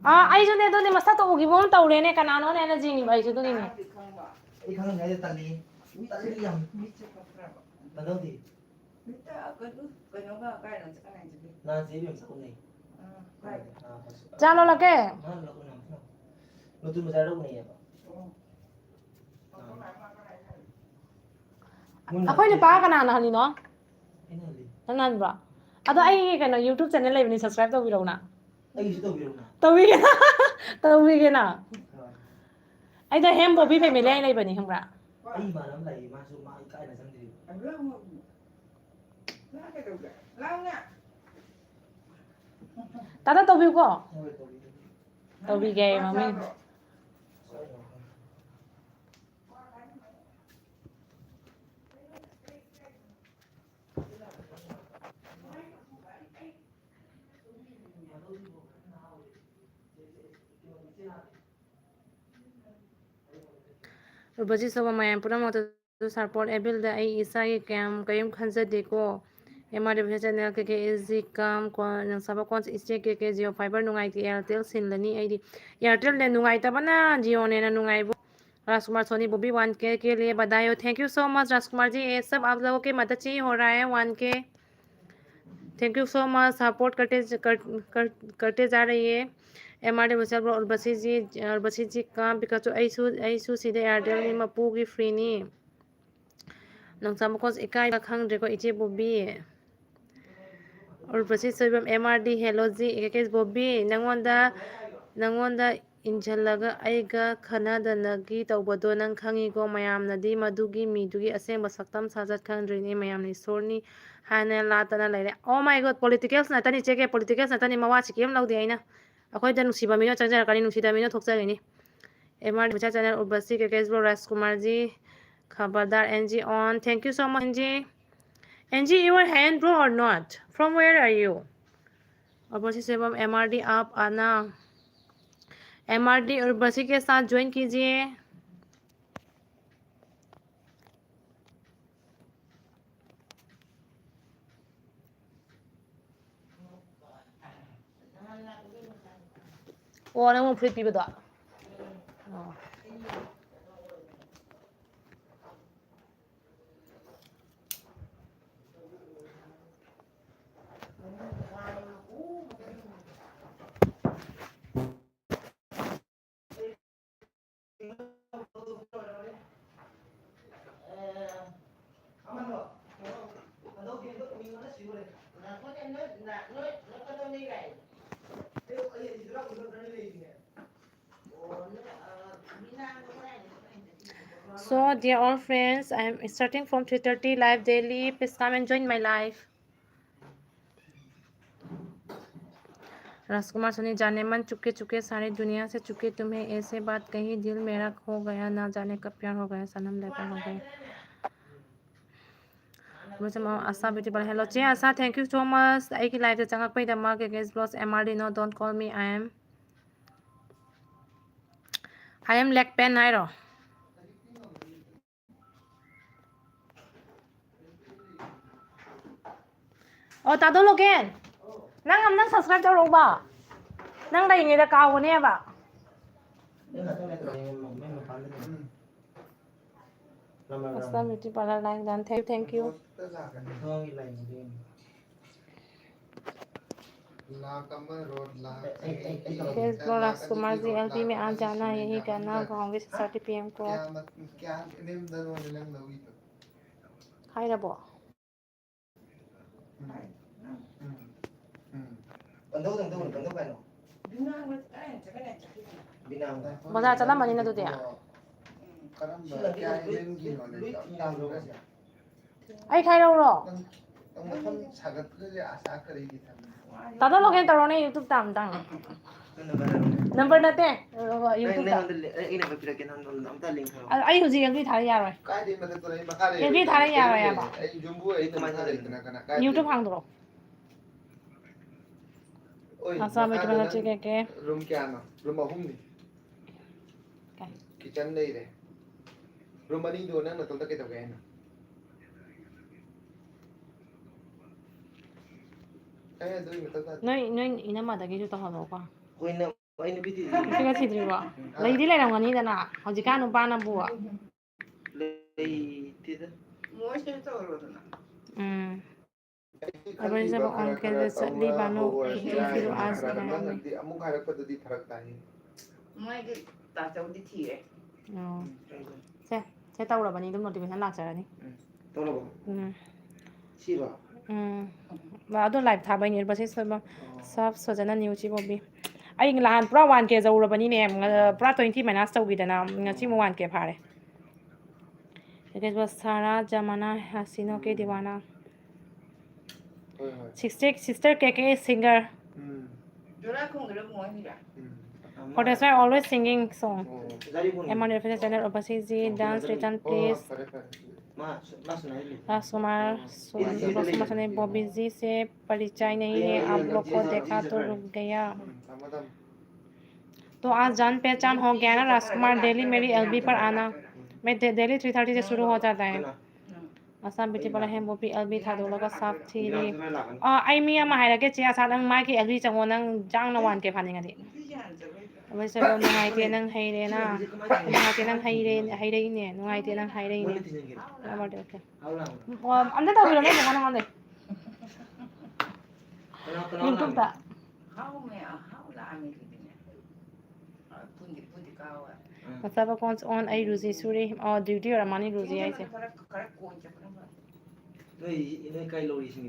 ꯑꯩꯁꯨꯅꯦ ꯑꯗꯨꯅꯦ ꯃꯁꯛꯇꯣ ꯎꯈꯤꯕ ꯑꯃ ꯇꯧꯔꯦꯅꯦ ꯀꯅꯥꯅꯣꯅꯦ ꯑꯩꯅ ꯌꯦꯡꯉꯤꯕ ꯑꯩꯁꯨ ꯑꯗꯨꯒꯤꯅꯦ ꯆꯥ ꯂꯣꯜꯂꯛꯀꯦ ꯑꯩꯈꯣꯏ ꯅꯨꯄꯥ ꯀꯅꯥꯅ ꯍꯜꯂꯤꯅꯣ ꯅꯪꯅ ꯍꯟꯕ꯭ꯔꯣ ꯑꯗꯣ ꯑꯩ ꯀꯩꯅꯣ ꯌꯨꯇ꯭ꯌꯨꯕ ꯆꯦꯅꯦꯜ ꯂꯩꯕꯅꯤ ꯁꯕꯁꯀ꯭ꯔꯥꯏꯕ ꯇꯧꯕꯤꯔꯛꯎꯅ ꯇꯧꯕꯤꯒꯦ ꯇꯧꯕꯤꯒꯦꯅ ꯑꯩꯗꯣ ꯍꯦꯝꯕꯣꯕꯤ ꯐꯦꯃꯤꯂꯤ ꯑꯩ ꯂꯩꯕꯅꯤ ꯈꯪꯕ꯭ꯔꯥ ꯇꯥꯗ ꯇꯧꯕꯤꯌꯨꯀꯣ ꯇꯧꯕꯤꯒꯦ ꯃꯃꯤꯡ ꯔꯨꯕꯖꯤ ꯁꯧꯕ ꯃꯌꯥꯝ ꯄꯨꯝꯅꯃꯛꯇꯁꯨ ꯁꯞꯄꯣꯔꯠ ꯑꯦꯕꯤꯜꯗ ꯑꯩ ꯏꯁꯥꯒꯤ ꯀꯔꯤꯝ ꯈꯟꯖꯗꯦꯀꯣ ꯑꯦꯝ.ꯑꯥꯔ.ꯗꯤ ꯆꯦꯅꯦꯜ ꯀꯦ ꯏꯖꯤ ꯀꯝ ꯅꯪꯁꯥꯕ ꯀꯣꯟ ꯏꯆꯦ ꯀꯦ ꯖꯤꯑꯣ ꯐꯥꯏꯕꯔ ꯅꯨꯡꯉꯥꯏꯇꯦ ꯏꯌꯥꯔꯇꯦꯜ ꯁꯤꯜꯂꯅꯤ ꯑꯩꯗꯤ ꯏꯌꯥꯔꯇꯦꯜ ꯅꯦꯠ ꯅꯨꯡꯉꯥꯏꯇꯕꯅ ꯖꯤꯑꯣꯅꯦꯅ ꯅꯨꯡꯉꯥꯏꯕ राजकुमार सोनी बॉबी 1K के लिए बधाई हो thank you so much Rajkumar ji ये सब आप लोगों की मदद से ही हो रहा है 1K thank you so much support करते जा रही है एम.आर.डी और बसी जी का बिकॉज ऐसू सीधे एयरटेल मपूगी फ्रीनी नंसा मकोस इकाई खंग्रेको इचे बॉबी और बसी सोइबम एम.आर.डी हेलो जी केस बॉबी नंगोंदा इंझलगा आइगा खनादनगी तौबदो नंग खंगीको मयामनदी मदुगी मीदुगी असेंबा सक्तम साजत खंद्रिनी मयामनी सोरनी हाना लातना लेरे ओ माय गॉड पॉलिटिकल्स नतनी चेके पॉलिटिकल्स नतनी मवाची केम लौदे आइना अखोइदा नुसीबा मीनो चंजरकनी नुसीदा मीनो थोकजगनी एमआर विचार चैनल उर्वशी के केस ब्रो राजकुमार जी खबरदार NG on thank you so much NG your hand bro और not from where are you Urvashi सेवम एमआरडी आप आना एमआरडी उर्वशी के साथ ज्वाइन कीजिए ओ नंग free पीबदो So, dear all friends, I am starting from 3:30 live daily. Please come and join my live. राजकुमार सोनी जाने मन चुके सारी दुनिया से चुके तुम्हें ऐसे बात कही दिल मेरा खो गया ना जाने कब प्यार हो गया सनम लेकर हो गए मुझे आशा ब्यूटी पर हेलो चे Asha thank you so much आई की लाइव चंगपैदमक गेस ब्लॉस MRD no don't call me I am leg pain हाइरो ओ तादो लोगेन नंग सब्सक्राइब तौरबा नंग लाइनेदा कावनेबा Asha beauty parlour like done thank you case bro Rajkumar ji LB में आ जाना यही करना गाँव 30 PM को 하이라보 맞아 짜란 많이 나도 돼야 아이 카이라우로 다들 로그인 따로네 유튜브 담당 नंबर नते YouTube दा आई हुजी एलबी थारे यारो एलबी थारे यारो याबा YouTube हांदरो आसा में तुम्हारा चेक के रूम क्या ना रूम अहुम नी किचन ले रे रूम अनी दो ना तो तक के तो गए ना दो ही मतलब नहीं इना माता की जो तो हलो का कोई ना भी थी किसी थी द्रीवा लई दी ले रंगनी दना हजी का नु पाना बुआ लई थी तो मोशे तो रो ना अगर जब ऑन कर दे चली बानो फिर आज अमुक हरक पद्धति फरक ताही मैं के ताचौदी थी है से ताउरा बनी दम नोटिफिकेशन लाग जारानी तोलो सीबा वा अदो लाइव था बनी बसे सब सजना न्यूची बॉबी आई लहान पूरा 1K जौरा बनी ने पूरा 20 माइनस तौगिदना ngasi mo 1K फारे बस सारा जमाना हसीनों के दीवाना sister KK singer जोरा खोंगरे मोहिरा for that's why always singing song I'm on your channel overseas dance return please राजकुमार ने बॉबी जी से परिचय नहीं है आप लोग को देखा तो रुक गया तो आज जान पहचान हो गया ना राजकुमार डेली मेरी एलबी पर आना मैं डेली 3:30 से शुरू हो जाता है असम बिटी पर HemBobi एलबी था दो लगा साफ थी रे आई मिया मा हाइरके चिया सा नंग माई की एलबी चंगो नंग जांग न 1K फानिंगदि वैसे लो नुंगाइते नंग हाइरे ना नुंगाइते नंग हाइरे ने नुंगाइते नंग हाइरे ने नंबर दे ओके अंदर तो बिलो नहीं मना मंदे YouTube ता हाउ में हाउ ला आमी दिने पुंदी कावा मतलब कौन ऑन आई रुजी सूरी और ड्यूटी और मानी रुजी आई से नई काई लोरी सिंग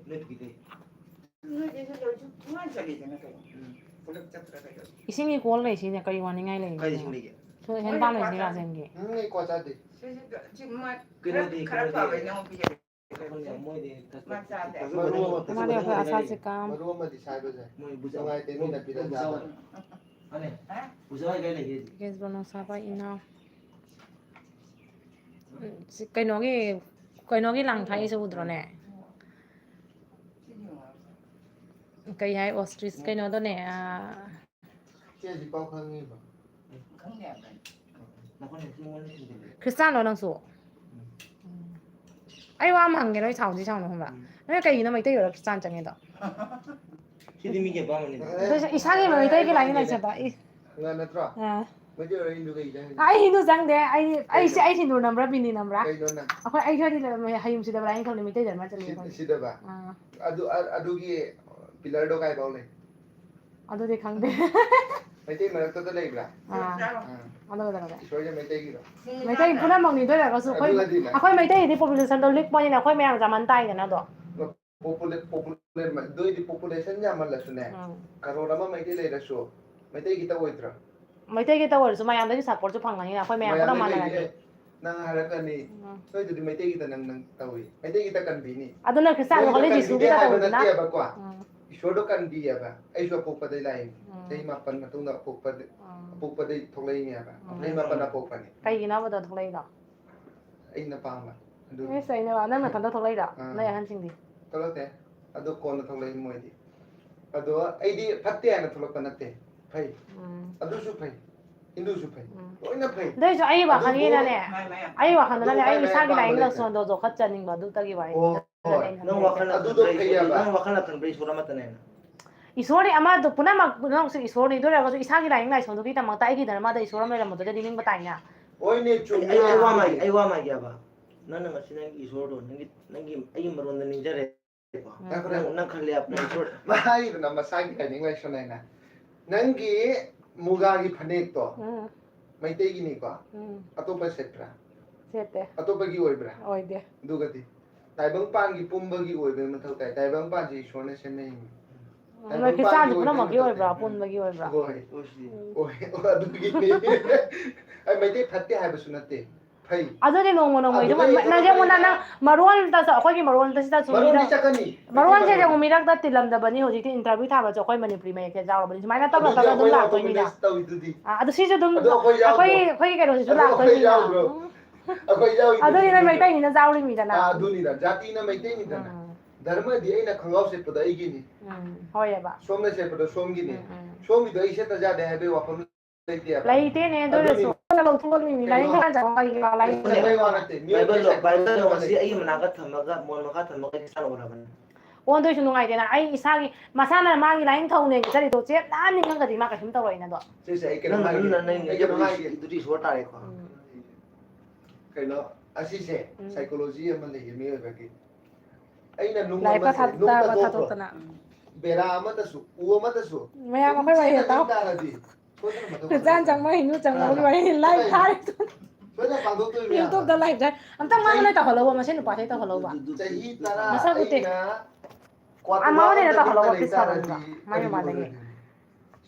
ने पिते इसिंगी कॉल ले सिने कई वानिंगाई ले काई सिंग ले तो हेन पाम ले सिगा जेंगे नहीं कोचा दे हमारे ऊपर आशा से काम मरुआ में डिसाइड हो जाए संगाई ते नहीं नपी जा अने बुझाई गई लगी केस बनो साबा इना कइनोगी लांग थाई से उद्रोने कई है ऑस्ट्रिच कइनो तो ने के जी पाव खांगी बा 크리스찬 너랑소 아이 와 망게 너희 차오지 차오는 homba 내가 이나 뭐 이때 여러 크리스찬 장에다 시디미 게 바모니 그래서 이상해 뭐 이때 라인 나이잖아 이 ना नत्रा 아 मुझे हिंदू का इधर ai hindu jang de ai hindu number bini number कई दो ना akoi ai thodi le hayum sida bra ai tholi mi te jarma chali ko सीधा बा अदु की पिलर डो काय बाउले ado de khang de मैं ते मरत तो ले बा ado da da सोजे मैं ते की रो mai tai puna mong ni do la ko su akoi mai tai di population do lik poni na akoi mayam zaman tai na do popular दो दी पॉपुलेशन या मन लसने करोड़ में मैं ते ले रसो मैं ते की तो होइत्रा mai tai ki ta wor su mayam da support su phang ni na akoi mayam ko ma na ni nang harakani so itu di mai te kita nang tawi mai te kita kan bini ado la Christian ko le jisu ki ta do na ba kwa ishodo kan bi ya ba ai so pok pa dai lai sei ma pan ma tung da pok pa dai tholai ni ba nei ma pan na pok pa ni kai gi na ba da tholai da ai na pa ma du ai sai na ba na ma kan da tholai da na ya han sing di to lo te ado ko na tholai moi di ado ai di phatte na tholok pa na te phai ado su phai hindu su phai oi na phai dai so ai ba khani na neไม่ไม่ ai wa khan na ne ai sa gi lai la so do zo khat chaning ba du ta gi ba nang wakala nang wakala kan bri sura mata ne isori ama do puna ma nong su isori do la ko isa gi lai lai so do ki ta ma ta ai gi da ma da isori me la mo do de ning ba tai na oi ne chu ai wa mai ya ba nana masina isoro nangi ai maron da ninjare นั่งคันเรียบในชุด ไม่แต่มาสร้างที่ไหนไว้ชนไหนนะนั่งกี้มูกากีพันเอกตัวไม่เตกินี่กว่าอัตโตไปเสร็จปะเสร็จเด้อัตโตไปกี่วันปะ โอ้ยเด้ดูกันดิแต่บางปานกี่ปุ่มบางกี่วันเป็นมันเท่าแต่บางปานที่ชวนในเช่นนี้ เลยคือซ่าอยู่นะมากี่วันบราปุ่นมากี่วันบรา โอ้ยโอ้ยดูกี่ไอ้ไม่ได้พัดที่ให้ไปสุนัตเต้ไพ่ aduh ni nong nong itu na dia mun na maruan ta sa khoi ki maruan ta sa sumi Maruan ni chakani maruan je jong mirak da tilam da bani hoji ti interview tha ba jo khoi mani pri mai ke jaw bani mai na ta ta dum la toi ni da adu si je dum khoi ke ro si la toi ni da adu ni na mai tai ni na jaw li mi da na adu ni da jati na mai tai ni da na dharma di ai na khangau se pada ai gi ni hoi ya ba som na se pada som gi ni som gi da ai se ta ja de be wa pham lai te ne do le so na lo thu lu mi lai ka ja ai ka laiไม่ว่านะเต้ Bible kasi ay managat thamaga mon maka thamaga kisan oraban. on do shunu ngai de na ai isa gi masana ma gi lai thau ne ga ri to che la ni ngang ga di ma ka him ta roi na do ใช่ๆไอ้กัน Nang มา nang ไอ้กันมา itu di suara tarik ko. ไอ้เนาะอาศิเส psychology มันเลยมีอะไรกันไอ้นั่นนุ่ม lai มั pa น tha นุ่ม ta ตะ pa โต tha to ta na เวลามันตะสุอัวมันตะสุ me ya ma khoi wai ta คือจ้านจังไม่รู้จังเราไว้ไล่ท้าย ช่วยฟังตัวตัว ยูทูบได้ไลฟ์ได้อันตั้งมาเลยต่อฮัลโหลมาเช่นหนูปาใช้ต่อฮัลโหลบ่ะ จะฮีตาระไอ้นะ อามาเนี่ยต่อฮัลโหลว่าพิซซ่าเลยบ่ะไม่มาเลย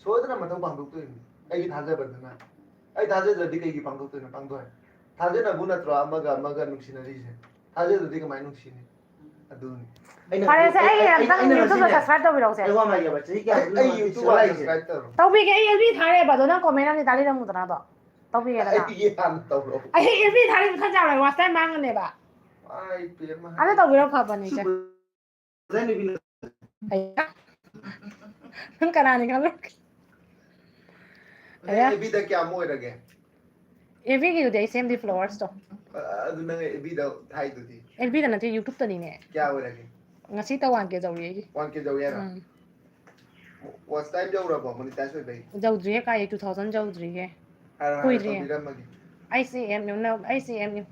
ช่วยนะมันต้องฟังตัวตัวไอ้ที่ท่าจะบันทึกนะไอ้ท่าจะจะดีกี่ฟังตัวตัวนะฟังตัวท่าจะนะบุญตัวอามากันนุ่งชินารีเช่ท่าจะจะดีกี่ไม่นุ่งชินอดูนี่พาเลยใช่ไอ้ตั้งยูทูบจะสไครต์ตัวไปลงเสร็จ Ay wa ma ya ba chi kya. ไอ้ยูทูบอะไรสไครต์ตัว ตัวพี่แกไอ้พี่ถ่ายเลยบ่ะตัวนั้นคอมเมนต์นั่นนี่ตาลีต้องมุดนะต่อตัวพี่แกนะ ไอ้ยี่ห้อตัวเรา ไอ้พี่ถ่ายเลยท่านจะอะไรวะแซ่บมากเลยบ่ะ ไอ้เปลี่ยนมา อันนี้ตัวพี่เราขับวันนี้ใช่ Zai ni bin. ไอ้ทั้งการนี่กันลูก ไอ้บีดาแก่มวยระแก ไอ้พี่กี่อยู่ในเซมดีฟลอร์สตัว ಅದು ನನಗೆ ಬಿದ ಥಾಯ್ದು the ไอ้พี่นั่นที่ยูทูบตัวนี้เนี่ย ಕ್ಯಾ ವರಗೆ งั้นสิตะวันเกจาวรี 1 ke jaw yara was time jaw ra ba mani ta so bai จาวรีก็ไอ้2000จาวรีแก biram magi ICM you know ICM you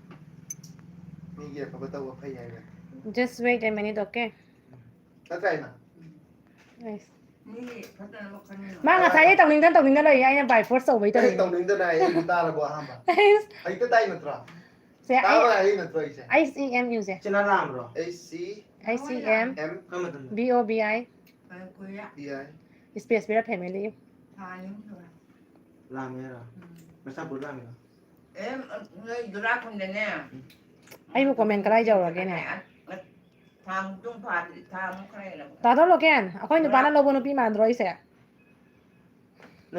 ni ge pa bata wa phai ai ba just wait a minute okay ta trai na nice นี่พัฒนาลูกคนนี้ มาnga tayo tong ning dalo ay by force so wait ai tong ning da nai ta la ba ha ba ai ta tai na tra say ta ba ai na tra ise ICM you say China ram ro. AC ICM M Kama tan. BOBI ไปคุยอะ DI space bear family ทานนี่คือ Ram ya ra. Masa pur ram ya. เอ๊ะเลยดูรักคนเดียวเนี่ย ay mo comment ka lai jaw ra gen ทำจุ่มผ่าทำใครล่ะ ta to lo ken ako ni bana lo bono pi ma android se Na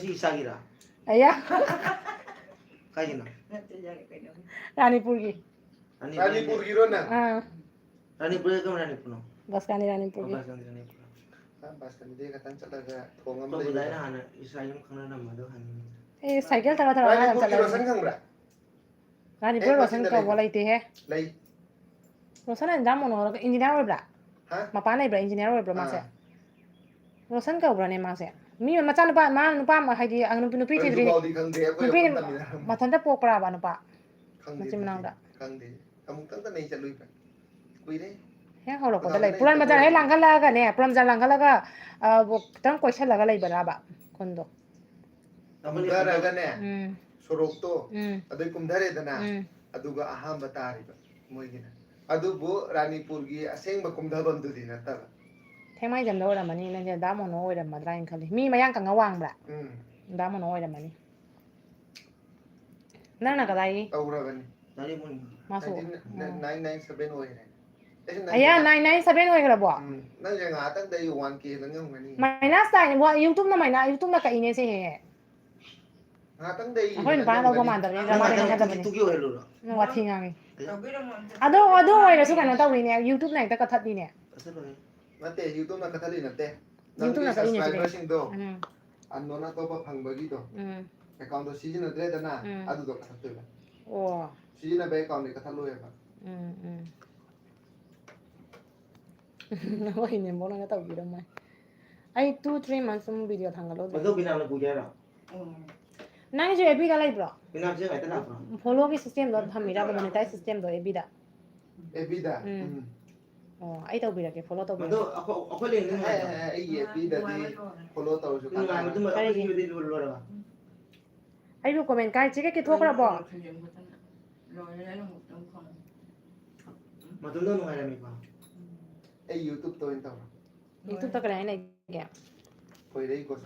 si sagira. aya Kai na. นั่นจะยังไงเนาะ rani purgi Rani pur giro na ah Rani pur ka rani puno. bas kani rani purgi Bas kan rani pur. bas kan de ka tan chala ga thong am Ko lai budai na hana isayam khana na ma do han. eh cycle thara thara Rani na pur giro san chala khang ra rani pur rosan ka bolai te he lai rosan na damo no engineer ro bra ha ma pa nai bra engineer ro bra ma se rosan ka bra ne ma se mi ma cha nu pa ma hai di ang nu pi ti du ba di khang de ko pi yo tan ni ma than da pok pra ba nu pa khang Macam mana dah? khang de amuk tan ta nei chalui pa kui de he ho lo ko da lai puran ma ja hai lang kala ga ne puran ja lang kala ga tang ko chala ga lai bara ba kon do kumdara ga ne sorok to อืม adai kumdare dana อืม aduga ahamba tariba moigina adubu ranipur gi asengba kumdaban du dina ta แท่งไม้จำได้ว่ามันนี่นั่นจะดามโนโอ้ยมาได้ยังคันเลยมีมาย่างกังกวางบ่ดามโนโอ้ยมันนี่นั่นน่ะก็ได้ aura gani Nani mun. มาสู่ 997 oy ne ไอ้ย่า997โอ้ยกระบอก nang yang atang dai 1k lang yung gani ไม่น่าใส่ว่า YouTube น่ะไม่น่า YouTube น่ะก็อินเนเซ่ atang dai เฮ้ยป้าเราประมาณตอนนี้เราไม่ได้กันแบบนี้ Tu kyo hello ra. ว่าทิ้งอ่ะ เราไม่ต้องมัน อะดูโอ้ยเราสู้กันเราต้องนี่เนี่ย YouTube ไหนแต่ก็ทัดดีเนี่ย Asa ba? mate youtube na kathali na te YouTube na sa inyo subscriber sing do อืม anno na to pa phangbagi do อืม account do season na dre dana adu do kathatoi ba โอ้ season na ba account ni kathalo ya ba อืมแล้วก็เห็นเนี่ยบอกว่าต้องอยู่ด้วยมั้ยไอ้2-3 months มึงวิดีโอทางกันแล้ว Ba do binam na puja ra. นั่งอยู่ FB กันเลยบรอ Binam je ai ta na pra. follow की system दो हम मेरा monetise system दो FB दा ebida ꯑꯣ ꯑꯩ ꯇꯧꯕꯤꯔꯛꯀꯦ follow ꯃꯗꯨ ꯇꯧꯕꯤꯔꯛꯀꯦ ꯑꯩꯈꯣꯏ ꯂꯦꯡꯗ ꯅꯨꯡꯉꯥꯏꯇ꯭ꯔꯣ ꯑꯩꯒꯤ FB-ꯗꯗꯤ ꯐꯣꯂꯣ ꯇꯧꯔꯁꯨ ꯅꯨꯡꯉꯥꯏ ꯃꯇꯨꯡ ꯀꯔꯤꯒꯤ ꯑꯩꯈꯣꯏꯒꯤ ꯂꯣꯏꯔꯒ ꯑꯩꯕꯨ ꯀꯣꯃꯦꯟ ꯀꯥꯏ ꯆꯦ ꯀꯩꯀꯩ ꯊꯣꯛꯈ꯭ꯔꯕꯣ ꯃꯇꯨꯡꯗ ꯅꯨꯡꯉꯥꯏꯔꯝꯃꯤꯀꯣ ꯑꯩ ꯌꯨꯇꯨꯕꯇ ꯑꯣꯏꯅ ꯇꯧꯔꯦ ꯌꯨꯇꯨꯕꯇ ꯀꯔꯤ ꯍꯥꯏꯅ ꯂꯩꯒꯦ ꯈꯣꯏꯔꯩ ꯒꯣꯁ